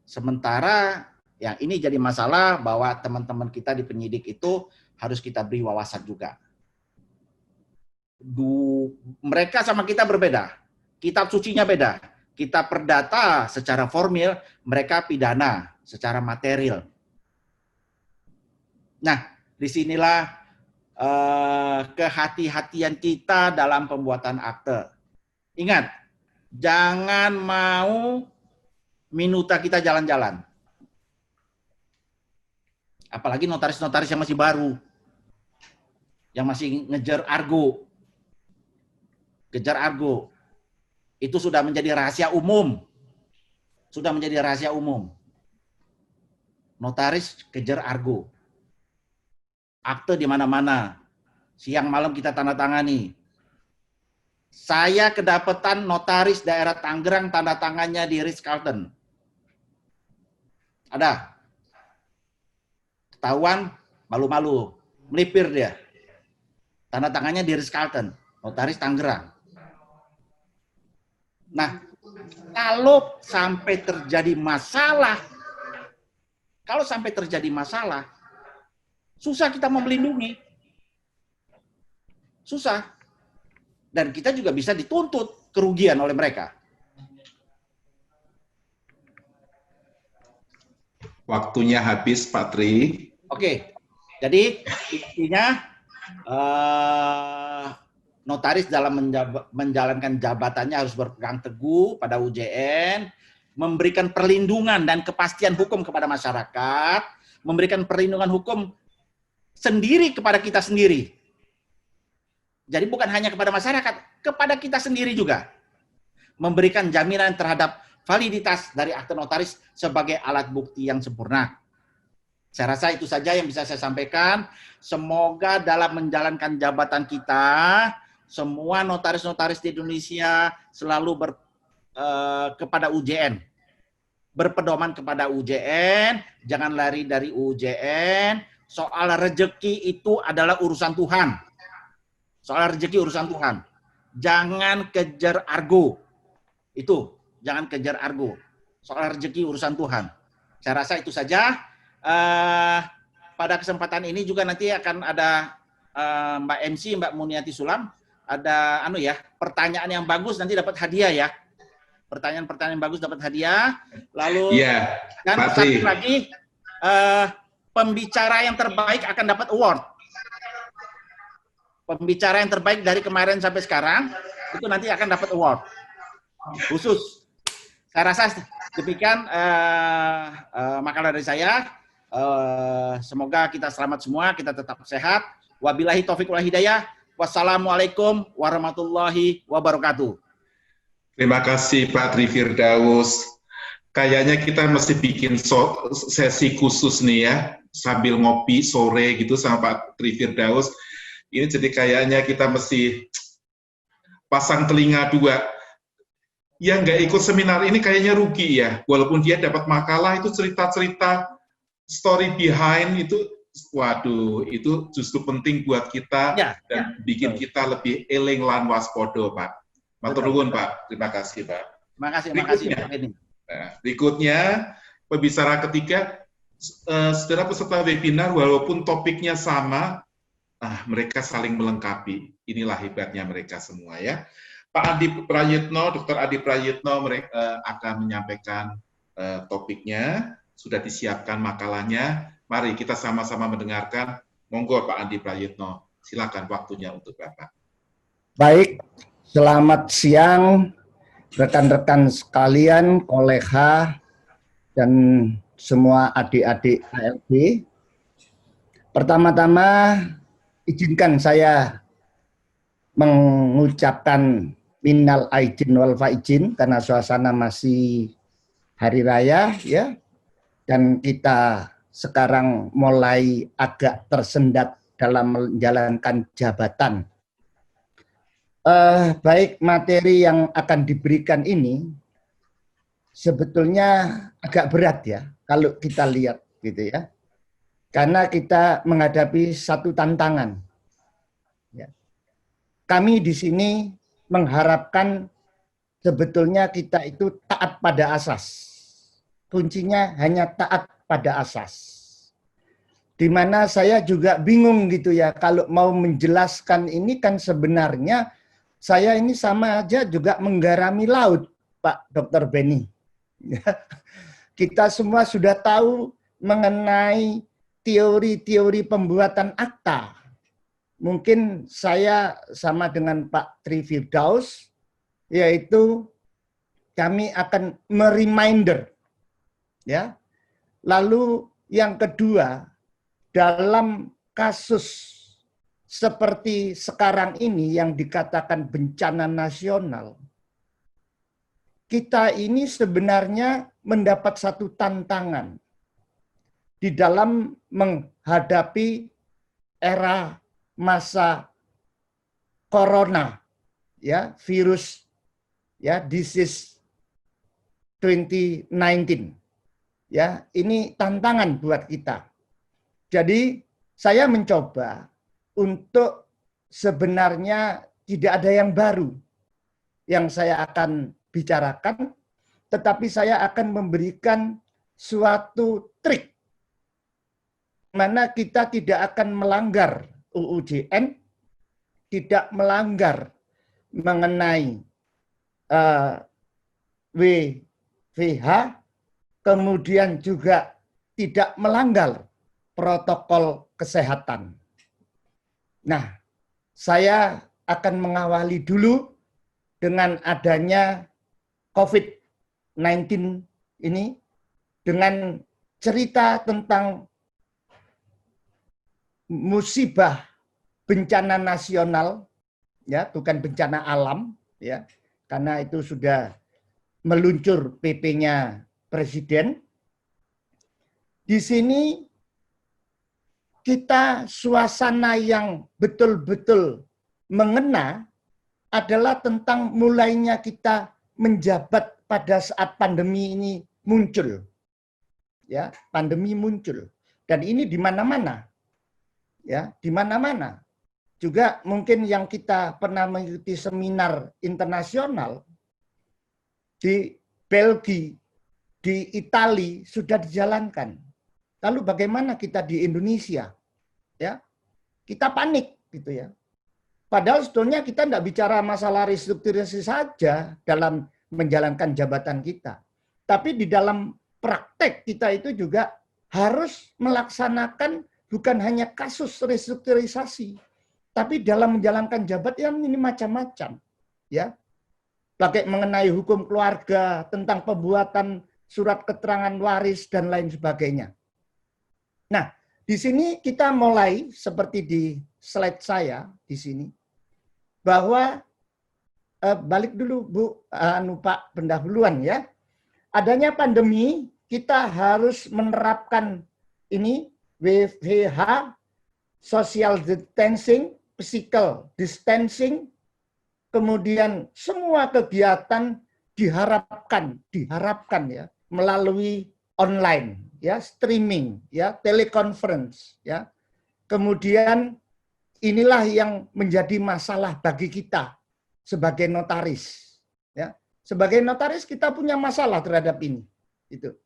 Sementara yang ini jadi masalah bahwa teman-teman kita di penyidik itu harus kita beri wawasan juga. Mereka sama kita berbeda. Kitab sucinya beda. Kita perdata secara formil, mereka pidana secara material. Nah, disinilah kehati-hatian kita dalam pembuatan akte. Ingat, jangan mau minuta kita jalan-jalan. Apalagi notaris-notaris yang masih baru, yang masih ngejar argo. Kejar argo. Itu sudah menjadi rahasia umum. Sudah menjadi rahasia umum. Notaris kejar argo. Akte di mana-mana. Siang malam kita tanda tangani. Saya kedapatan notaris daerah Tangerang tanda tangannya di Ritz-Carlton. Ada. Ketahuan, malu-malu. Melipir dia. Tanda tangannya di Ritz-Carlton. Notaris Tangerang. Nah, kalau sampai terjadi masalah, susah kita mau melindungi. Susah. Dan kita juga bisa dituntut kerugian oleh mereka. Waktunya habis, Pak Tri. Oke, jadi intinya notaris dalam menjalankan jabatannya harus berpegang teguh pada UJN, memberikan perlindungan dan kepastian hukum kepada masyarakat, memberikan perlindungan hukum sendiri kepada kita sendiri. Jadi bukan hanya kepada masyarakat, kepada kita sendiri juga. Memberikan jaminan terhadap validitas dari akte notaris sebagai alat bukti yang sempurna. Saya rasa itu saja yang bisa saya sampaikan. Semoga dalam menjalankan jabatan kita, semua notaris-notaris di Indonesia selalu kepada UJN. Berpedoman kepada UJN, jangan lari dari UJN. Soal rezeki itu adalah urusan Tuhan. Soal rezeki urusan Tuhan. Jangan kejar argo. Itu, jangan kejar argo. Soal rezeki urusan Tuhan. Saya rasa itu saja. Pada kesempatan ini juga nanti akan ada Mbak MC, Mbak Muniati Sulam, ada pertanyaan yang bagus nanti dapat hadiah ya. Pertanyaan-pertanyaan yang bagus dapat hadiah. Lalu dan satu lagi pembicara yang terbaik akan dapat award. Pembicara yang terbaik dari kemarin sampai sekarang itu nanti akan dapat award khusus. Saya rasa demikian makalah dari saya. Semoga kita selamat semua, kita tetap sehat. Wabillahi taufiq wal hidayah. Wassalamualaikum warahmatullahi wabarakatuh. Terima kasih Pak Tri Firdaus. Kayaknya kita mesti bikin sesi khusus nih ya, sambil ngopi sore gitu sama Pak Tri Firdaus. Ini jadi kayaknya kita mesti pasang telinga dua. Yang nggak ikut seminar ini kayaknya rugi ya. Walaupun dia dapat makalah, itu cerita-cerita story behind itu, waduh, itu justru penting buat kita dan bikin kita lebih eling lan waspodo, Pak. Matur nuwun, Pak. Terima kasih, Pak. Terima kasih, Pak Beni. Nah, berikutnya, pembicara ketiga, saudara peserta webinar, walaupun topiknya sama, mereka saling melengkapi. Inilah hebatnya mereka semua ya. Pak Adi Prayitno, Dr. Adi Prayitno akan menyampaikan topiknya. Sudah disiapkan makalahnya. Mari kita sama-sama mendengarkan. Monggo Pak Adi Prayitno, silakan waktunya untuk Bapak. Baik, selamat siang rekan-rekan sekalian, kolega dan semua adik-adik ALB. Pertama-tama izinkan saya mengucapkan minal aidin wal faizin karena suasana masih hari raya ya, dan kita sekarang mulai agak tersendat dalam menjalankan jabatan. Baik, materi yang akan diberikan ini sebetulnya agak berat ya kalau kita lihat gitu ya. Karena kita menghadapi satu tantangan, kami di sini mengharapkan sebetulnya kita itu taat pada asas. Kuncinya hanya taat pada asas. Di mana saya juga bingung gitu ya, kalau mau menjelaskan ini kan sebenarnya saya ini sama aja juga menggarami laut, Pak Dr. Benny. Kita semua sudah tahu mengenai teori-teori pembuatan akta. Mungkin saya sama dengan Pak Tri Firdaus, yaitu kami akan mereminder. Ya. Lalu yang kedua, dalam kasus seperti sekarang ini yang dikatakan bencana nasional, kita ini sebenarnya mendapat satu tantangan di dalam menghadapi era masa corona, ya, virus, ya, disease 2019. Ya, ini tantangan buat kita. Jadi saya mencoba untuk sebenarnya tidak ada yang baru yang saya akan bicarakan, tetapi saya akan memberikan suatu trik mana kita tidak akan melanggar UU-JN, tidak melanggar mengenai WVH, kemudian juga tidak melanggar protokol kesehatan. Nah, saya akan mengawali dulu dengan adanya COVID-19 ini dengan cerita tentang musibah bencana nasional, ya, bukan bencana alam, ya, karena itu sudah meluncur PP-nya Presiden. Di sini kita suasana yang betul-betul mengena adalah tentang mulainya kita menjabat pada saat pandemi ini muncul. Ya, pandemi muncul. Dan ini di mana-mana. Ya, di mana-mana. Juga mungkin yang kita pernah mengikuti seminar internasional di Belgia, di Italia sudah dijalankan. Lalu bagaimana kita di Indonesia? Ya, kita panik gitu ya. Padahal sebetulnya kita tidak bicara masalah restrukturisasi saja dalam menjalankan jabatan kita. Tapi di dalam praktek kita itu juga harus melaksanakan bukan hanya kasus restrukturisasi, tapi dalam menjalankan jabatan ini macam-macam. Ya, pakai mengenai hukum keluarga, tentang pembuatan surat keterangan waris dan lain sebagainya. Nah, di sini kita mulai seperti di slide saya di sini, bahwa balik dulu Bu, Pak pendahuluan ya. Adanya pandemi, kita harus menerapkan ini WFH, social distancing, physical distancing, kemudian semua kegiatan diharapkan ya melalui online, ya, streaming, ya, teleconference, ya. Kemudian inilah yang menjadi masalah bagi kita sebagai notaris, ya. Sebagai notaris kita punya masalah terhadap ini, itu.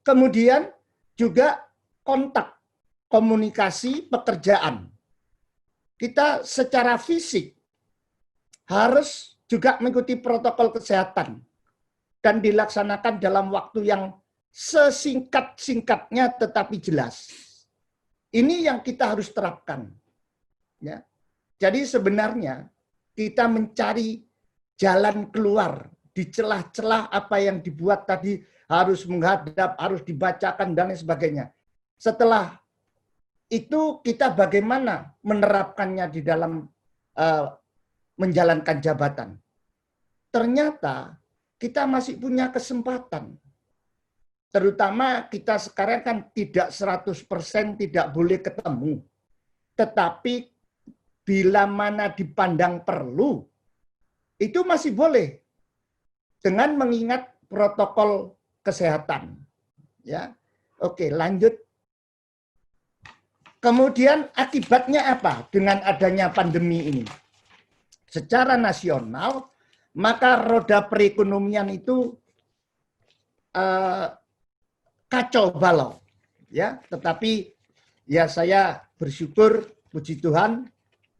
Kemudian juga kontak, komunikasi, pekerjaan. Kita secara fisik harus juga mengikuti protokol kesehatan dan dilaksanakan dalam waktu yang sesingkat-singkatnya tetapi jelas. Ini yang kita harus terapkan. Ya. Jadi sebenarnya kita mencari jalan keluar di celah-celah apa yang dibuat tadi, harus menghadap, harus dibacakan dan lain sebagainya. Setelah itu kita bagaimana menerapkannya di dalam menjalankan jabatan. Ternyata kita masih punya kesempatan. Terutama kita sekarang kan tidak 100% tidak boleh ketemu. Tetapi bila mana dipandang perlu, itu masih boleh. Dengan mengingat protokol kesehatan. Ya. Oke, lanjut. Kemudian akibatnya apa dengan adanya pandemi ini? secara nasional, maka roda perekonomian itu kacau balau, ya. Tetapi ya saya bersyukur, puji Tuhan,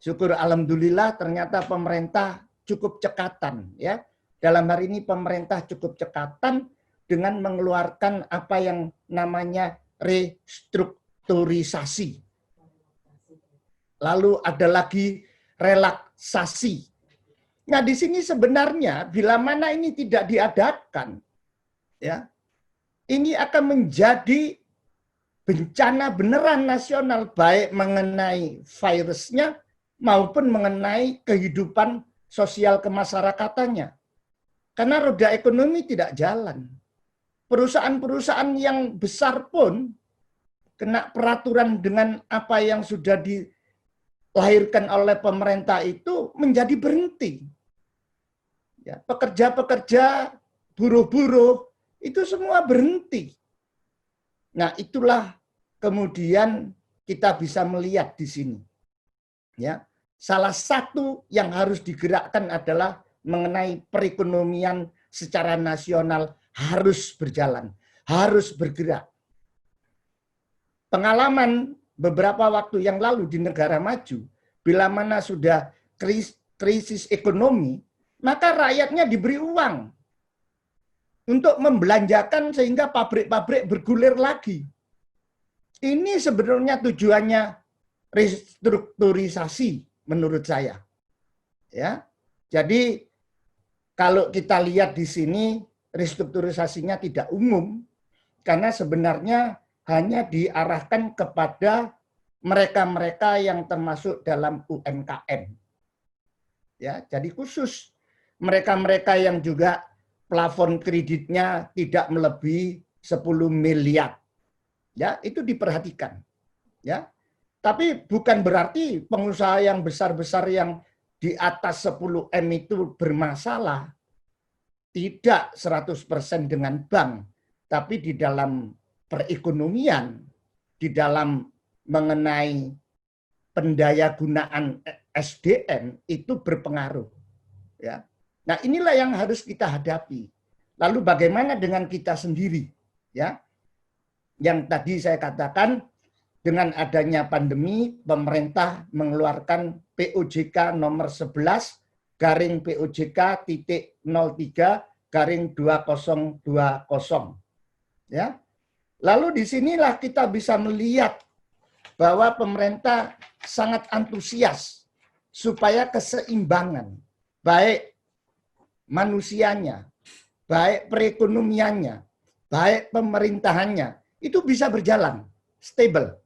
syukur alhamdulillah ternyata pemerintah cukup cekatan, ya. Dalam hari ini pemerintah cukup cekatan dengan mengeluarkan apa yang namanya restrukturisasi. Lalu ada lagi relaksasi. Nah, di sini sebenarnya bila mana ini tidak diadakan, ya, ini akan menjadi bencana beneran nasional, baik mengenai virusnya maupun mengenai kehidupan sosial kemasyarakatannya. Karena roda ekonomi tidak jalan. Perusahaan-perusahaan yang besar pun kena peraturan dengan apa yang sudah dilahirkan oleh pemerintah itu menjadi berhenti. Ya, pekerja-pekerja, buruh-buruh, itu semua berhenti. Nah, itulah kemudian kita bisa melihat di sini. Ya, salah satu yang harus digerakkan adalah mengenai perekonomian secara nasional harus berjalan, harus bergerak. Pengalaman beberapa waktu yang lalu di negara maju, bila mana sudah krisis ekonomi, maka rakyatnya diberi uang untuk membelanjakan sehingga pabrik-pabrik bergulir lagi. Ini sebenarnya tujuannya restrukturisasi menurut saya. Ya. Jadi kalau kita lihat di sini restrukturisasinya tidak umum karena sebenarnya hanya diarahkan kepada mereka-mereka yang termasuk dalam UMKM. Ya, jadi khusus mereka-mereka yang juga plafon kreditnya tidak melebihi 10 miliar. Ya, itu diperhatikan. Ya. Tapi bukan berarti pengusaha yang besar-besar yang di atas 10 M itu bermasalah. Tidak 100% dengan bank, tapi di dalam perekonomian, di dalam mengenai pendayagunaan SDM itu berpengaruh. Ya. Nah, inilah yang harus kita hadapi. Lalu bagaimana dengan kita sendiri? Ya, yang tadi saya katakan dengan adanya pandemi, pemerintah mengeluarkan POJK nomor 11 garing POJK.03/2020. Ya. Lalu disinilah kita bisa melihat bahwa pemerintah sangat antusias supaya keseimbangan, baik manusianya, baik perekonomiannya, baik pemerintahannya, itu bisa berjalan, stable.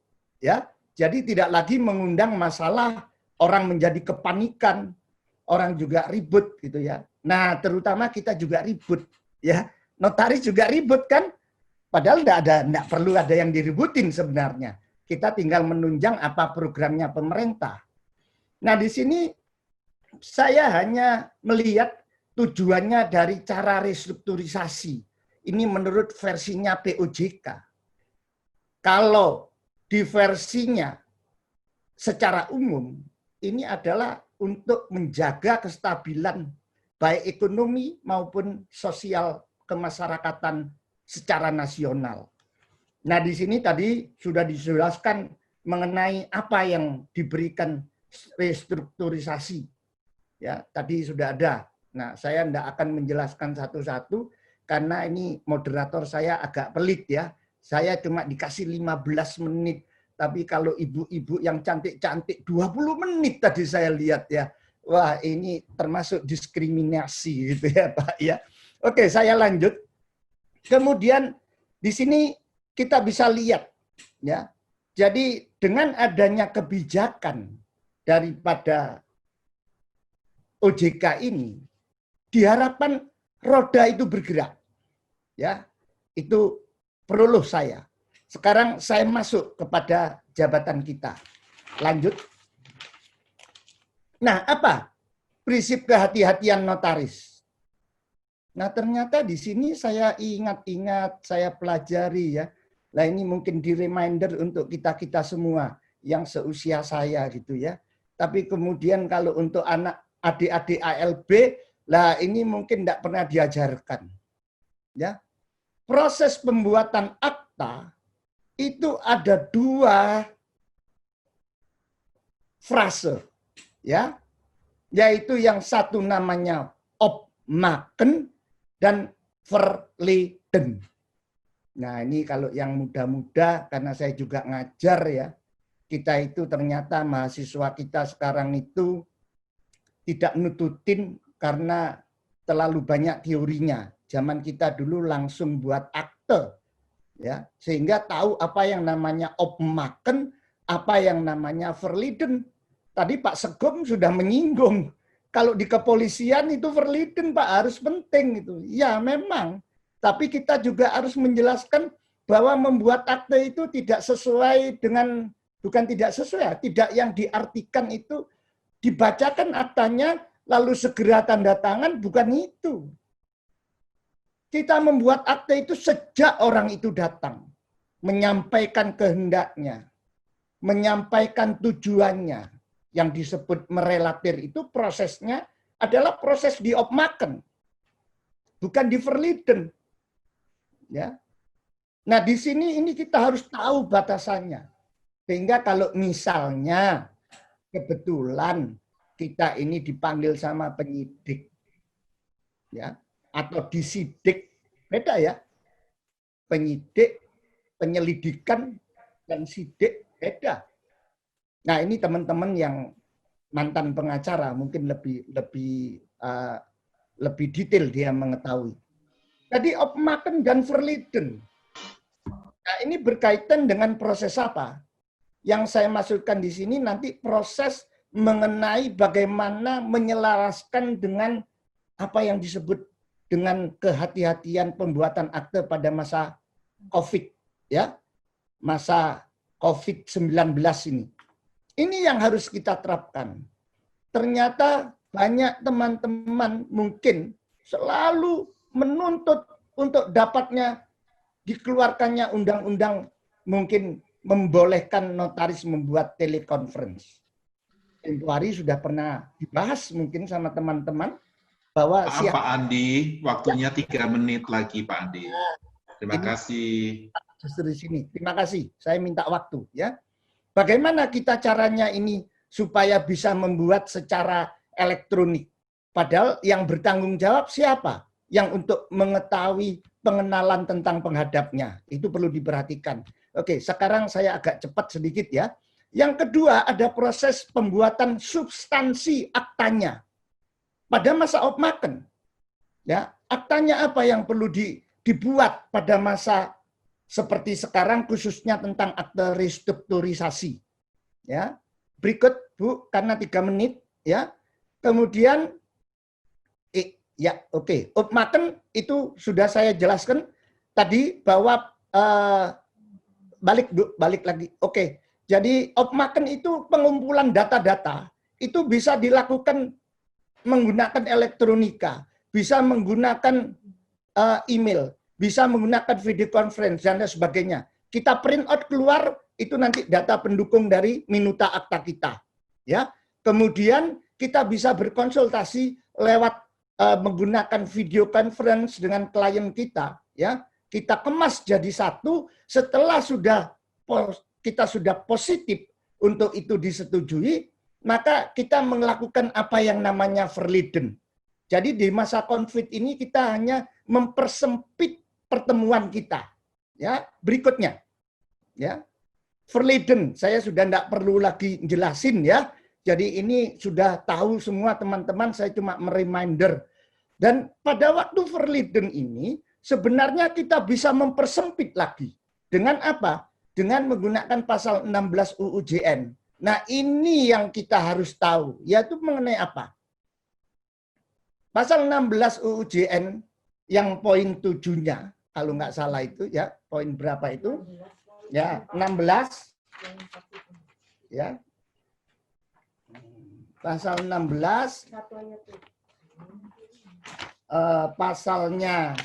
Ya, jadi tidak lagi mengundang masalah orang menjadi kepanikan, orang juga ribut gitu ya. Nah, terutama kita juga ribut ya. Notaris juga ribut kan? Padahal tidak perlu ada yang diributin sebenarnya. Kita tinggal menunjang apa programnya pemerintah. Nah, di sini saya hanya melihat tujuannya dari cara restrukturisasi. Ini menurut versinya POJK. Kalau di versinya secara umum, ini adalah untuk menjaga kestabilan baik ekonomi maupun sosial kemasyarakatan secara nasional. Nah, di sini tadi sudah dijelaskan mengenai apa yang diberikan restrukturisasi. Ya, tadi sudah ada. Nah, saya tidak akan menjelaskan satu-satu karena ini moderator saya agak pelit ya. Saya cuma dikasih 15 menit. Tapi kalau ibu-ibu yang cantik-cantik 20 menit tadi saya lihat ya. Wah, ini termasuk diskriminasi gitu ya, Pak ya. Oke, saya lanjut. Kemudian di sini kita bisa lihat ya. Jadi dengan adanya kebijakan daripada OJK ini diharapkan roda itu bergerak. Ya. Itu perlu saya. Sekarang saya masuk kepada jabatan kita. Lanjut. Nah, apa prinsip kehati-hatian notaris? Nah, ternyata di sini saya ingat-ingat, saya pelajari ya. Nah, ini mungkin di reminder untuk kita-kita semua yang seusia saya gitu ya. Tapi kemudian kalau untuk anak adik-adik ALB, lah ini mungkin tidak pernah diajarkan. Ya, proses pembuatan akta itu ada 2 frase, ya, yaitu yang satu namanya opmaken dan verleden. Nah, ini kalau yang muda-muda, karena saya juga ngajar ya, kita itu ternyata mahasiswa kita sekarang itu tidak nututin karena terlalu banyak teorinya. Zaman kita dulu langsung buat akte, ya, sehingga tahu apa yang namanya opmaken, apa yang namanya verleden. Tadi Pak Segom sudah menyinggung, kalau di kepolisian itu verleden Pak harus penting itu. Ya memang. Tapi kita juga harus menjelaskan bahwa membuat akte itu tidak sesuai dengan, bukan tidak sesuai, tidak yang diartikan itu dibacakan aktanya lalu segera tanda tangan, bukan itu. Kita membuat akte itu sejak orang itu datang, menyampaikan kehendaknya, menyampaikan tujuannya, yang disebut merelatir itu prosesnya adalah proses diopmaken, bukan di verleden. Ya. Nah, di sini ini kita harus tahu batasannya. Sehingga kalau misalnya kebetulan kita ini dipanggil sama penyidik, ya, atau disidik, beda ya. Penyidik, penyelidikan, dan sidik beda. Nah, ini teman-teman yang mantan pengacara mungkin lebih detail dia mengetahui. Jadi opmaken dan verleden. Nah, ini berkaitan dengan proses apa? Yang saya maksudkan di sini nanti proses mengenai bagaimana menyelaraskan dengan apa yang disebut dengan kehati-hatian pembuatan akte pada masa COVID, ya, masa COVID-19 ini. Ini yang harus kita terapkan. Ternyata banyak teman-teman mungkin selalu menuntut untuk dapatnya dikeluarkannya undang-undang mungkin membolehkan notaris membuat telekonferensi. Tempo hari sudah pernah dibahas mungkin sama teman-teman bahwa Pak Andi, waktunya 3 menit lagi Pak Andi. Terima kasih. Justru di sini. Terima kasih. Saya minta waktu ya. Bagaimana kita caranya ini supaya bisa membuat secara elektronik? Padahal yang bertanggung jawab siapa? Yang untuk mengetahui pengenalan tentang penghadapnya. Itu perlu diperhatikan. Oke, sekarang saya agak cepat sedikit ya. Yang kedua ada proses pembuatan substansi aktanya. Pada masa opmaken, ya, aktanya apa yang perlu dibuat pada masa seperti sekarang khususnya tentang akte restrukturisasi. Ya. Berikut Bu, karena 3 menit ya. Kemudian ya, oke. Opmaken itu sudah saya jelaskan tadi bahwa balik lagi. Oke. Jadi opmaken itu pengumpulan data-data itu bisa dilakukan menggunakan elektronika, bisa menggunakan email, bisa menggunakan video conference dan sebagainya. Kita print out keluar itu nanti data pendukung dari minuta akta kita. Ya. Kemudian kita bisa berkonsultasi lewat menggunakan video conference dengan klien kita, ya. Kita kemas jadi satu. Setelah kita sudah positif untuk itu disetujui, maka kita melakukan apa yang namanya verleden. Jadi di masa konflik ini kita hanya mempersempit pertemuan kita. Ya, berikutnya, ya, verleden. Saya sudah tidak perlu lagi jelasin ya. Jadi ini sudah tahu semua teman-teman. Saya cuma mereminder. Dan pada waktu verleden ini sebenarnya kita bisa mempersempit lagi. Dengan apa? Dengan menggunakan pasal 16 UU JN. Nah, ini yang kita harus tahu, yaitu mengenai apa? Pasal 16 UU JN yang poin 7-nya, kalau nggak salah itu ya, poin berapa itu? Ya, 16. Ya. Pasal 16. Pasalnya.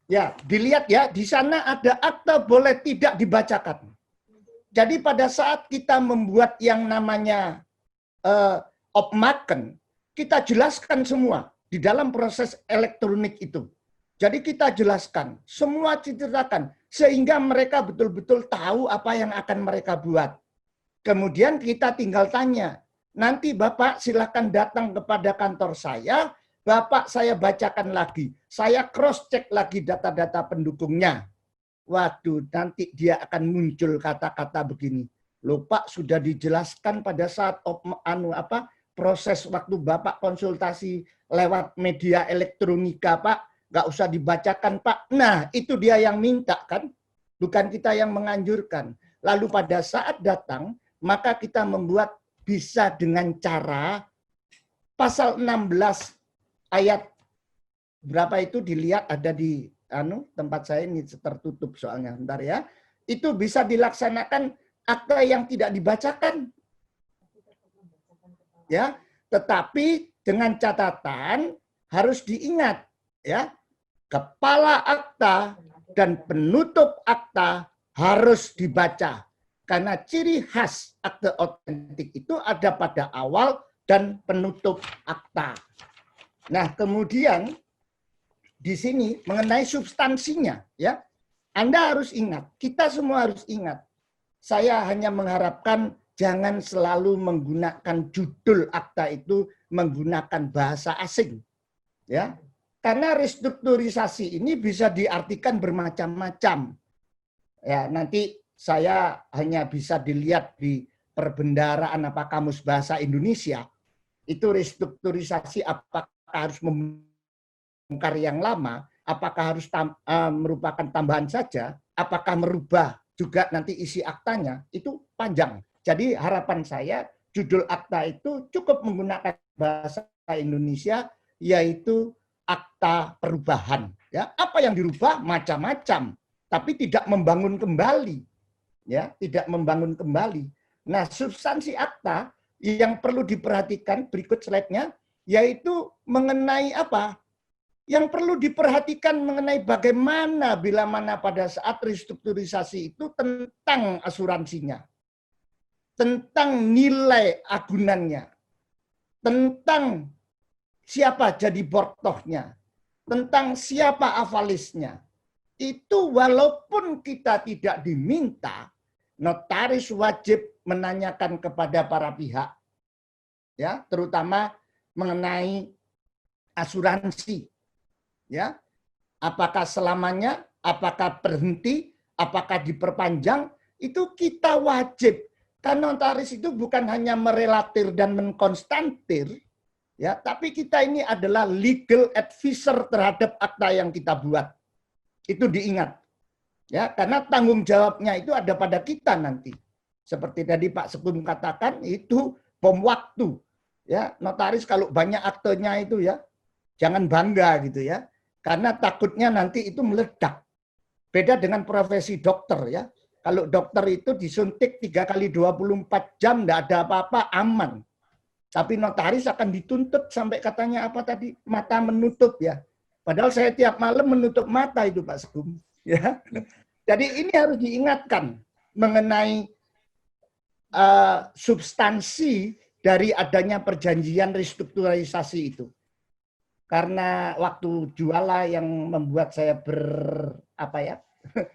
Ya, dilihat ya, di sana ada akta boleh tidak dibacakan. Jadi pada saat kita membuat yang namanya opmaken, kita jelaskan semua di dalam proses elektronik itu. Jadi kita jelaskan, semua diceritakan, sehingga mereka betul-betul tahu apa yang akan mereka buat. Kemudian kita tinggal tanya, nanti Bapak silakan datang kepada kantor saya, Bapak saya bacakan lagi, saya cross-check lagi data-data pendukungnya. Waduh, nanti dia akan muncul kata-kata begini. Loh Pak, sudah dijelaskan pada saat proses waktu Bapak konsultasi lewat media elektronika, Pak. Nggak usah dibacakan, Pak. Nah, itu dia yang minta, kan? Bukan kita yang menganjurkan. Lalu pada saat datang, maka kita membuat bisa dengan cara pasal 16 ayat berapa itu dilihat ada di tempat saya ini tertutup soalnya. Bentar ya. Itu bisa dilaksanakan akta yang tidak dibacakan. Ya, tetapi dengan catatan harus diingat, ya, kepala akta dan penutup akta harus dibaca. Karena ciri khas akte otentik itu ada pada awal dan penutup akta. Nah, kemudian di sini mengenai substansinya, ya, Anda harus ingat, kita semua harus ingat. Saya hanya mengharapkan jangan selalu menggunakan judul akta itu menggunakan bahasa asing, ya. Karena restrukturisasi ini bisa diartikan bermacam-macam. Ya, nanti saya hanya bisa dilihat di perbendaharaan apa kamus bahasa Indonesia. Itu restrukturisasi apakah harus membongkar yang lama, apakah harus merupakan tambahan saja, apakah merubah juga nanti isi aktanya, itu panjang. Jadi harapan saya judul akta itu cukup menggunakan bahasa Indonesia, yaitu akta perubahan. Ya, apa yang dirubah macam-macam, tapi tidak membangun kembali. Ya, tidak membangun kembali. Nah, substansi akta yang perlu diperhatikan berikut slide-nya, yaitu mengenai apa? Yang perlu diperhatikan mengenai bagaimana bila mana pada saat restrukturisasi itu tentang asuransinya, tentang nilai agunannya, tentang siapa jadi bortohnya, tentang siapa avalisnya. Itu walaupun kita tidak diminta, notaris wajib menanyakan kepada para pihak, ya, terutama mengenai asuransi, ya, apakah selamanya, apakah berhenti, apakah diperpanjang, itu kita wajib. Karena notaris itu bukan hanya merelatir dan mengkonstantir, ya, tapi kita ini adalah legal advisor terhadap akta yang kita buat. Itu diingat. Ya, karena tanggung jawabnya itu ada pada kita nanti. Seperti tadi Pak Sekun katakan, itu bom waktu. Ya, notaris kalau banyak aktenya itu ya, jangan bangga gitu ya. Karena takutnya nanti itu meledak. Beda dengan profesi dokter ya. Kalau dokter itu disuntik 3 kali 24 jam, enggak ada apa-apa, aman. Tapi notaris akan dituntut sampai katanya apa tadi, mata menutup ya. Padahal saya tiap malam menutup mata itu Pak Sekun. Ya. Jadi ini harus diingatkan mengenai substansi dari adanya perjanjian restrukturisasi itu. Karena waktu juala yang membuat saya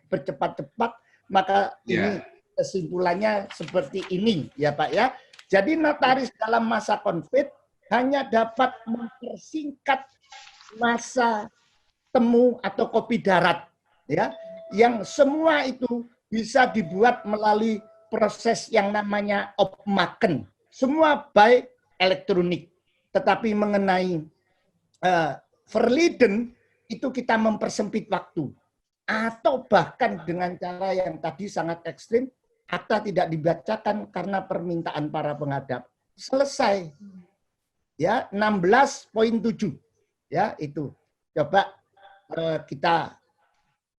bercepat-cepat, maka ini kesimpulannya seperti ini ya Pak ya. Jadi notaris dalam masa konflik hanya dapat mempersingkat masa temu atau kopi darat ya, yang semua itu bisa dibuat melalui proses yang namanya opmaken, semua by elektronik. Tetapi mengenai verleden itu kita mempersempit waktu, atau bahkan dengan cara yang tadi sangat ekstrim, akta tidak dibacakan karena permintaan para penghadap. Selesai. Ya, 16.7. Ya, itu. Coba kita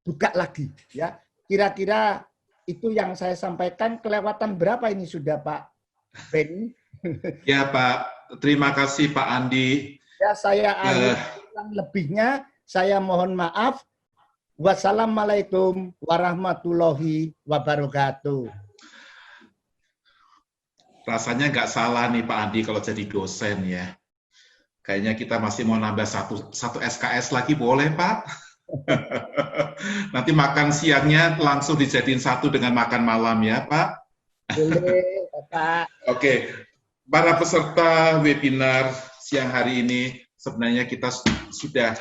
buka lagi ya. Kira-kira itu yang saya sampaikan. Kelewatan berapa ini sudah Pak Ben? Ya Pak, terima kasih Pak Andi. Ya, saya lebihnya saya mohon maaf. Wassalamualaikum warahmatullahi wabarakatuh. Rasanya nggak salah nih Pak Andi kalau jadi dosen ya. Kayaknya kita masih mau nambah satu SKS lagi, boleh Pak? Nanti makan siangnya langsung dijadiin satu dengan makan malam ya Pak? Boleh, Bapak. Oke, para peserta webinar siang hari ini, sebenarnya kita sudah,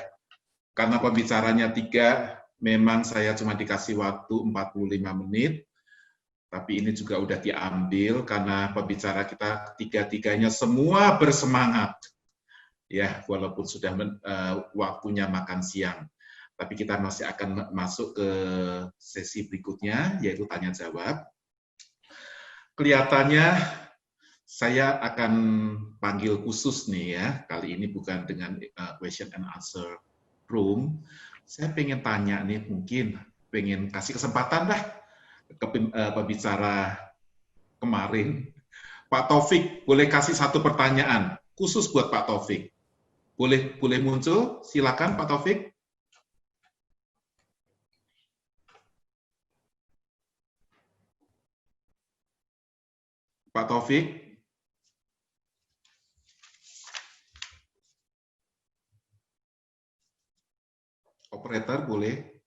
karena pembicaranya 3, memang saya cuma dikasih waktu 45 menit, tapi ini juga udah diambil karena pembicara kita tiga-tiganya semua bersemangat. Ya, walaupun sudah waktunya makan siang. Tapi kita masih akan masuk ke sesi berikutnya, yaitu tanya jawab. Kelihatannya saya akan panggil khusus nih ya, kali ini bukan dengan question and answer room. Saya pengen tanya nih, mungkin pengen kasih kesempatan dah ke pembicara kemarin. Pak Taufik, boleh kasih satu pertanyaan khusus buat Pak Taufik. Boleh muncul? Silakan Pak Taufik. Pak Taufik. Operator boleh.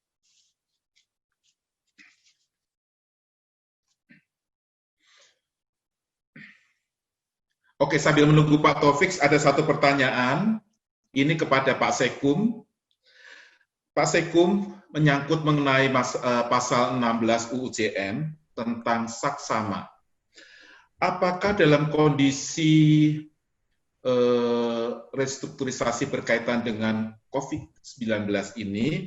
Oke, sambil menunggu Pak Taufik, ada satu pertanyaan. Ini kepada Pak Sekum. Pak Sekum menyangkut mengenai pasal 16 UU JN tentang saksama. Apakah dalam kondisi restrukturisasi berkaitan dengan COVID-19 ini,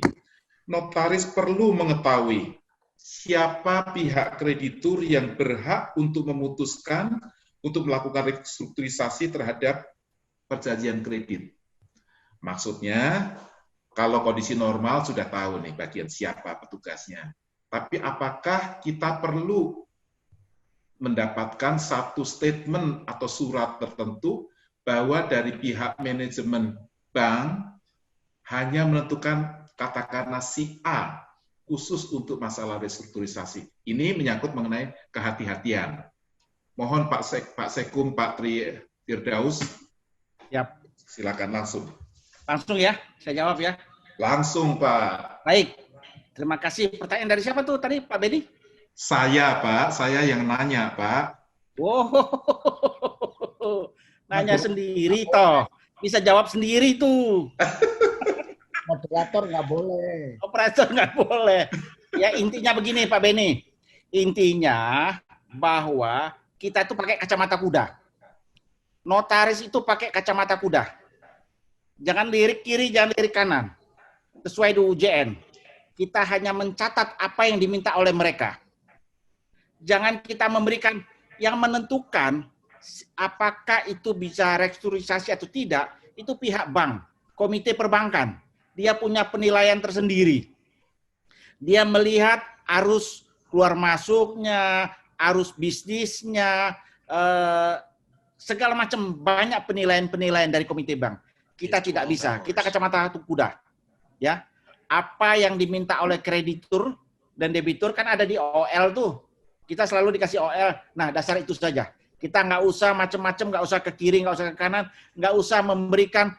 notaris perlu mengetahui siapa pihak kreditur yang berhak untuk memutuskan untuk melakukan restrukturisasi terhadap perjanjian kredit. Maksudnya, kalau kondisi normal sudah tahu nih bagian siapa petugasnya. Tapi apakah kita perlu mendapatkan satu statement atau surat tertentu bahwa dari pihak manajemen bank hanya menentukan katakanlah si A khusus untuk masalah restrukturisasi. Ini menyangkut mengenai kehati-hatian. Mohon Pak Sekum, Pak Tri Firdaus, Yap. silakan langsung. Langsung ya, saya jawab ya. Langsung Pak. Baik, terima kasih. Pertanyaan dari siapa tuh tadi Pak Beni? Saya Pak, saya yang nanya Pak. Wow, nanya sendiri toh. Bisa jawab sendiri tuh. Moderator nggak boleh. Operator nggak boleh. Ya intinya begini Pak Beni. Intinya bahwa kita itu pakai kacamata kuda. Notaris itu pakai kacamata kuda. Jangan lirik kiri, jangan lirik kanan. Sesuai dengan UJN. Kita hanya mencatat apa yang diminta oleh mereka. Jangan kita memberikan yang menentukan apakah itu bisa restrukturisasi atau tidak, itu pihak bank, komite perbankan. Dia punya penilaian tersendiri. Dia melihat arus keluar masuknya, arus bisnisnya, segala macam banyak penilaian-penilaian dari komite bank. Kita tidak bisa. Kita kacamata kuda. Ya. Apa yang diminta oleh kreditur dan debitur kan ada di OL tuh. Kita selalu dikasih OL. Nah, dasar itu saja. Kita nggak usah macam-macam, nggak usah ke kiri, nggak usah ke kanan, nggak usah memberikan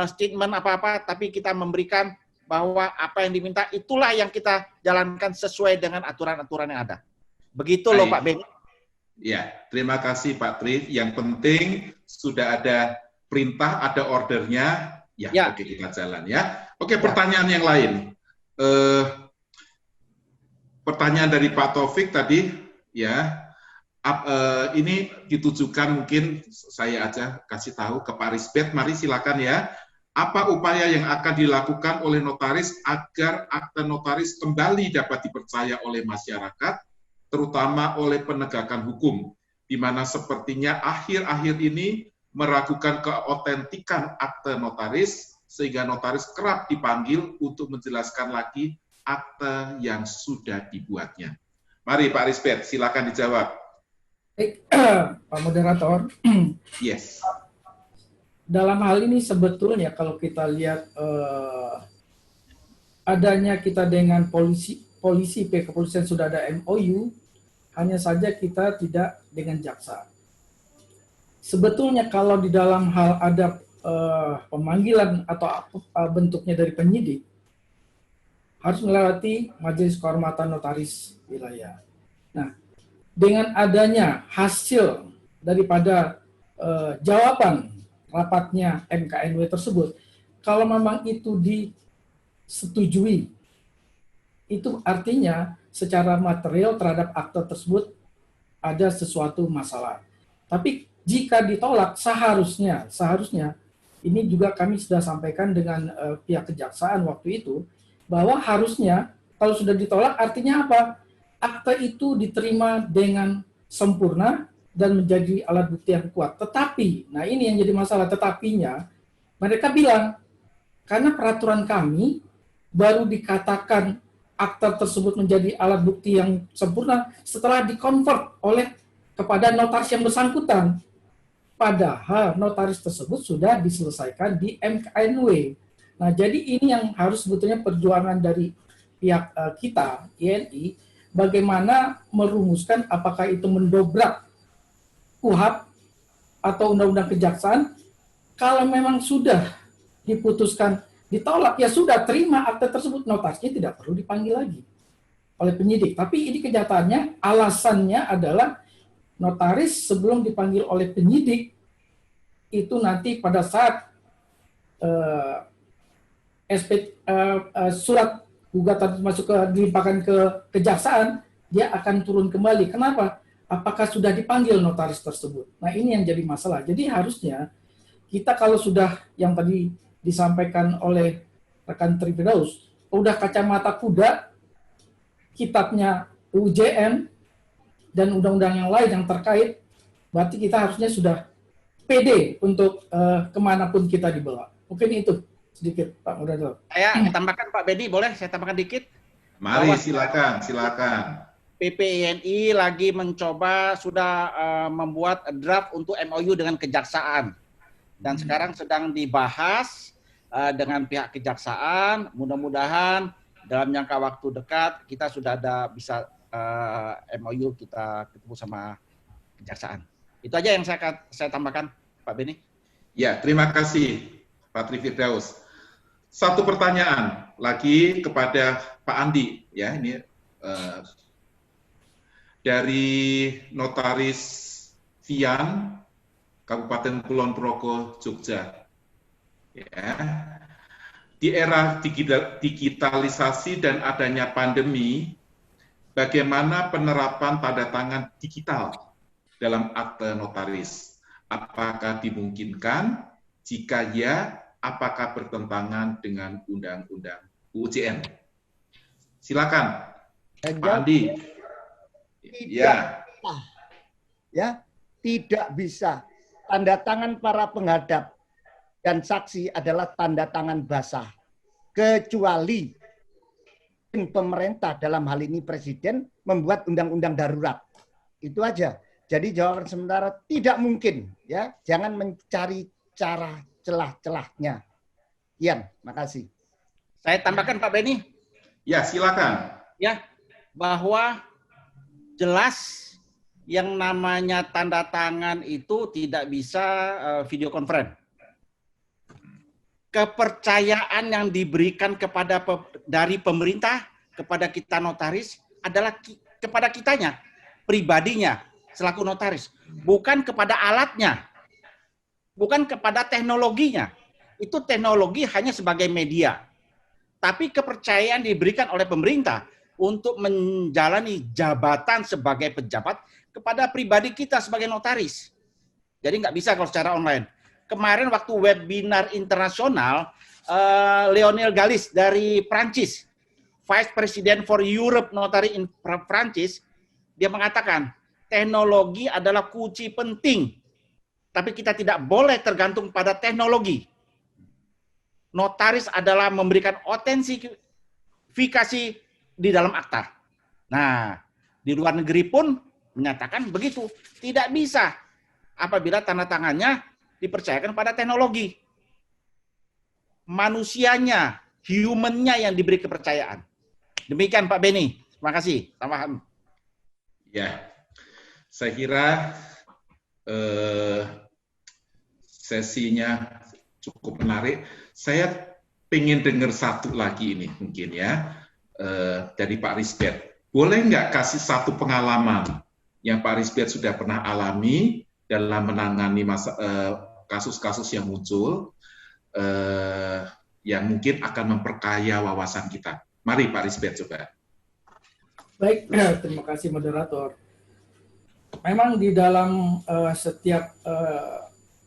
statement apa-apa, tapi kita memberikan bahwa apa yang diminta itulah yang kita jalankan sesuai dengan aturan-aturan yang ada. Begitu loh Pak Beni. Ya, terima kasih Pak Tri. Yang penting sudah ada perintah, ada ordernya. Ya, ya. Oke, kita jalan ya. Oke, pertanyaan yang lain. Pertanyaan dari Pak Taufik tadi, ya. Ini ditujukan mungkin saya aja kasih tahu ke Pak Risbet. Mari silakan ya. Apa upaya yang akan dilakukan oleh notaris agar akta notaris kembali dapat dipercaya oleh masyarakat, terutama oleh penegakan hukum, di mana sepertinya akhir-akhir ini meragukan keotentikan akte notaris, sehingga notaris kerap dipanggil untuk menjelaskan lagi akte yang sudah dibuatnya. Mari Pak Risbet, silakan dijawab. Baik, Pak Moderator. Yes. Dalam hal ini sebetulnya kalau kita lihat adanya kita dengan polisi pihak kepolisian sudah ada MOU, hanya saja kita tidak dengan jaksa. sebetulnya kalau di dalam hal ada pemanggilan atau bentuknya dari penyidik, harus melewati Majelis Kehormatan Notaris Wilayah. Nah, dengan adanya hasil daripada jawaban rapatnya MKNW tersebut, kalau memang itu disetujui, itu artinya secara material terhadap akte tersebut ada sesuatu masalah. Tapi jika ditolak, seharusnya ini juga kami sudah sampaikan dengan pihak kejaksaan waktu itu, bahwa harusnya kalau sudah ditolak artinya apa? Akte itu diterima dengan sempurna dan menjadi alat bukti yang kuat. Tetapi, nah ini yang jadi masalah, tetapinya mereka bilang, karena peraturan kami baru dikatakan akte tersebut menjadi alat bukti yang sempurna setelah dikonvert oleh kepada notaris yang bersangkutan. Padahal notaris tersebut sudah diselesaikan di MKNW. Nah, jadi ini yang harus sebetulnya perjuangan dari pihak kita, INI, bagaimana merumuskan apakah itu mendobrak KUHP atau Undang-Undang Kejaksaan. Kalau memang sudah diputuskan ditolak, ya sudah, terima akte tersebut, notarisnya tidak perlu dipanggil lagi oleh penyidik. Tapi ini kenyataannya, alasannya adalah notaris sebelum dipanggil oleh penyidik, itu nanti pada saat surat gugatan masuk dilimpahkan ke kejaksaan, dia akan turun kembali. Kenapa? Apakah sudah dipanggil notaris tersebut? Nah, ini yang jadi masalah. Jadi harusnya kita kalau sudah yang tadi disampaikan oleh rekan Trifirdaus, udah kacamata kuda, kitabnya UJM dan undang-undang yang lain yang terkait, berarti kita harusnya sudah pede untuk kemanapun kita dibawa. Mungkin itu sedikit, Pak Moderator. Saya tambahkan, Pak Bedi, boleh saya tambahkan dikit? Mari, silakan. PPINI lagi mencoba sudah membuat draft untuk MOU dengan kejaksaan. Dan sekarang sedang dibahas dengan pihak kejaksaan. Mudah-mudahan dalam jangka waktu dekat kita sudah ada bisa MOU kita ketemu sama kejaksaan. Itu aja yang saya tambahkan, Pak Beni. Ya, terima kasih Pak Trifirdaus. Satu pertanyaan lagi kepada Pak Andi, ya, ini dari Notaris Vian, Kabupaten Kulon Progo, Jogja. Ya. Di era digitalisasi dan adanya pandemi, bagaimana penerapan tanda tangan digital dalam akte notaris? Apakah dimungkinkan? Jika ya, apakah bertentangan dengan Undang-Undang UJN? Silakan, Pak Andi. Tidak bisa. Tanda tangan para penghadap dan saksi adalah tanda tangan basah, kecuali pemerintah, dalam hal ini Presiden, membuat undang-undang darurat. Itu aja. Jadi jawaban sementara tidak mungkin, ya. Jangan mencari cara celah-celahnya. Ian, makasih. Saya tambahkan, Pak Beni. Ya, silakan. Ya, bahwa jelas yang namanya tanda tangan itu tidak bisa video conference. Kepercayaan yang diberikan dari pemerintah kepada kita notaris adalah kepada kitanya, pribadinya, selaku notaris. Bukan kepada alatnya, bukan kepada teknologinya. Itu teknologi hanya sebagai media. Tapi kepercayaan diberikan oleh pemerintah untuk menjalani jabatan sebagai pejabat kepada pribadi kita sebagai notaris. Jadi nggak bisa kalau secara online. Kemarin waktu webinar internasional, Lionel Galis dari Prancis, Vice President for Europe Notary in Prancis, dia mengatakan, teknologi adalah kunci penting, tapi kita tidak boleh tergantung pada teknologi. Notaris adalah memberikan autentifikasi di dalam akta. Nah, di luar negeri pun menyatakan begitu. Tidak bisa apabila tanda tangannya dipercayakan pada teknologi. Manusianya, human-nya yang diberi kepercayaan. Demikian Pak Beni. Terima kasih. Tambahan. Ya, saya kira sesinya cukup menarik. Saya pengen dengar satu lagi ini mungkin ya, dari Pak Risbert. Boleh nggak kasih satu pengalaman yang Pak Risbert sudah pernah alami dalam menangani kasus-kasus yang muncul, yang mungkin akan memperkaya wawasan kita. Mari Pak Risbert coba. Baik, terima kasih moderator. Memang di dalam setiap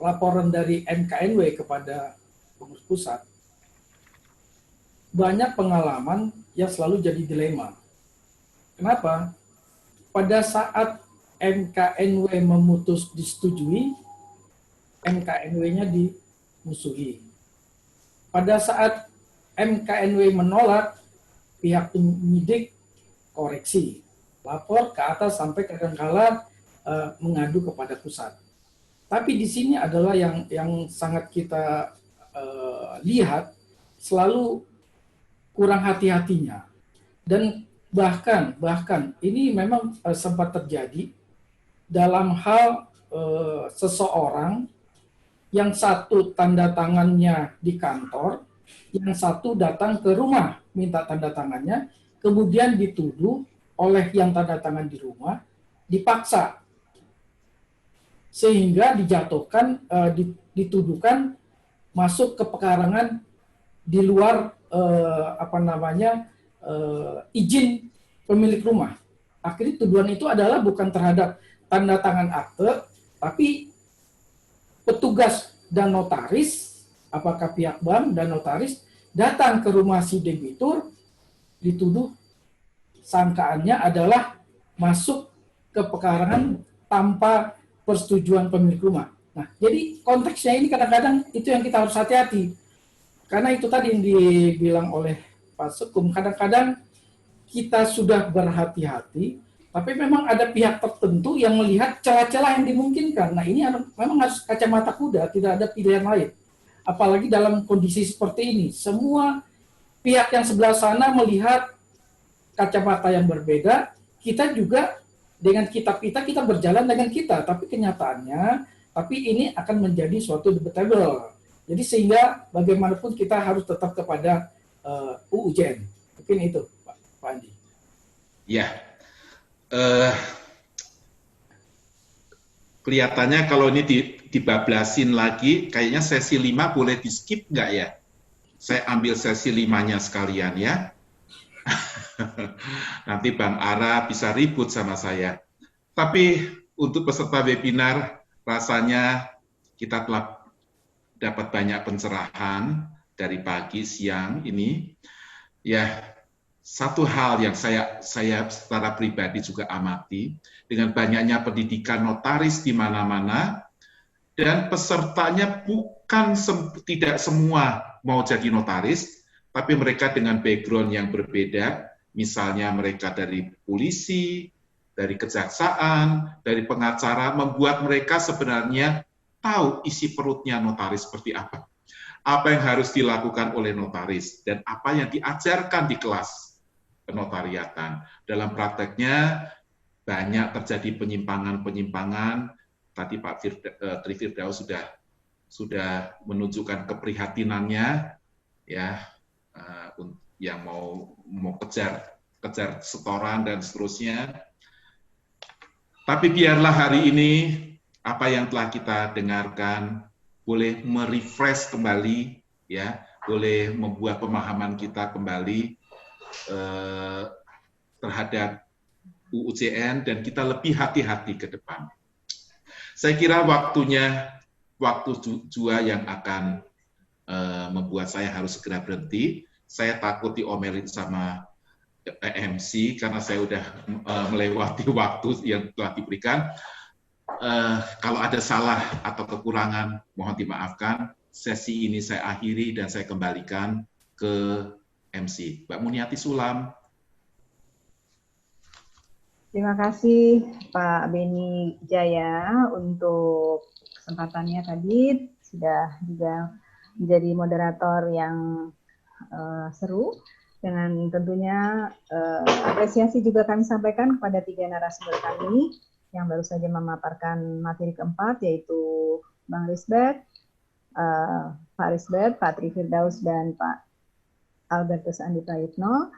laporan dari MKNW kepada pengurus pusat, banyak pengalaman yang selalu jadi dilema. Kenapa? Pada saat MKNW memutus disetujui, MKNW-nya dimusuhi. Pada saat MKNW menolak, pihak penyidik koreksi, lapor ke atas sampai kadang-kala mengadu kepada pusat. Tapi di sini adalah yang sangat kita lihat selalu kurang hati-hatinya. Dan bahkan ini memang sempat terjadi dalam hal seseorang yang satu tanda tangannya di kantor, yang satu datang ke rumah minta tanda tangannya, kemudian dituduh oleh yang tanda tangan di rumah, dipaksa. Sehingga dijatuhkan, dituduhkan masuk ke pekarangan di luar izin pemilik rumah. Akhirnya tuduhan itu adalah bukan terhadap tanda tangan akte, tapi petugas dan notaris, apakah pihak bank dan notaris, datang ke rumah si debitur, dituduh sangkaannya adalah masuk ke pekarangan tanpa persetujuan pemilik rumah. Nah, jadi konteksnya ini kadang-kadang itu yang kita harus hati-hati. Karena itu tadi yang dibilang oleh Pak Sekum, kadang-kadang kita sudah berhati-hati, tapi memang ada pihak tertentu yang melihat celah-celah yang dimungkinkan. Nah, ini memang harus kacamata kuda, tidak ada pilihan lain. Apalagi dalam kondisi seperti ini, semua pihak yang sebelah sana melihat kacamata yang berbeda, kita juga dengan kitab kita berjalan dengan kita, tapi kenyataannya, tapi ini akan menjadi suatu debatable. Jadi sehingga bagaimanapun kita harus tetap kepada UUJN. Mungkin itu, Pak Andi. Ya, kelihatannya kalau ini dibablasin lagi, kayaknya sesi 5 boleh di skip nggak ya? Saya ambil sesi 5-nya sekalian ya. Nanti Bang Ara bisa ribut sama saya. Tapi untuk peserta webinar, rasanya kita telah dapat banyak pencerahan dari pagi, siang ini. Ya, satu hal yang saya secara pribadi juga amati, dengan banyaknya pendidikan notaris di mana-mana, dan pesertanya tidak semua mau jadi notaris, tapi mereka dengan background yang berbeda, misalnya mereka dari polisi, dari kejaksaan, dari pengacara, membuat mereka sebenarnya tahu isi perutnya notaris seperti apa yang harus dilakukan oleh notaris, dan apa yang diajarkan di kelas penotariatan. Dalam prakteknya banyak terjadi penyimpangan-penyimpangan. Tadi Pak Tri Firdaus sudah menunjukkan keprihatinannya, ya, yang mau kejar setoran dan seterusnya. Tapi biarlah hari ini apa yang telah kita dengarkan boleh merefresh kembali, ya, boleh membuat pemahaman kita kembali terhadap UUJN, dan kita lebih hati-hati ke depan. Saya kira waktu jua yang akan membuat saya harus segera berhenti. Saya takut diomelin sama MC karena saya sudah melewati waktu yang telah diberikan. Kalau ada salah atau kekurangan, mohon dimaafkan. Sesi ini saya akhiri dan saya kembalikan ke MC. Mbak Muniati Sulam. Terima kasih Pak Beni Jaya untuk kesempatannya tadi, sudah juga menjadi moderator yang seru, dengan tentunya apresiasi juga kami sampaikan kepada 3 narasumber kami yang baru saja memaparkan materi keempat, yaitu Bang Risbert, Pak Risbert, Pak Tri Firdaus, dan Pak Albertus Andi Prayitno.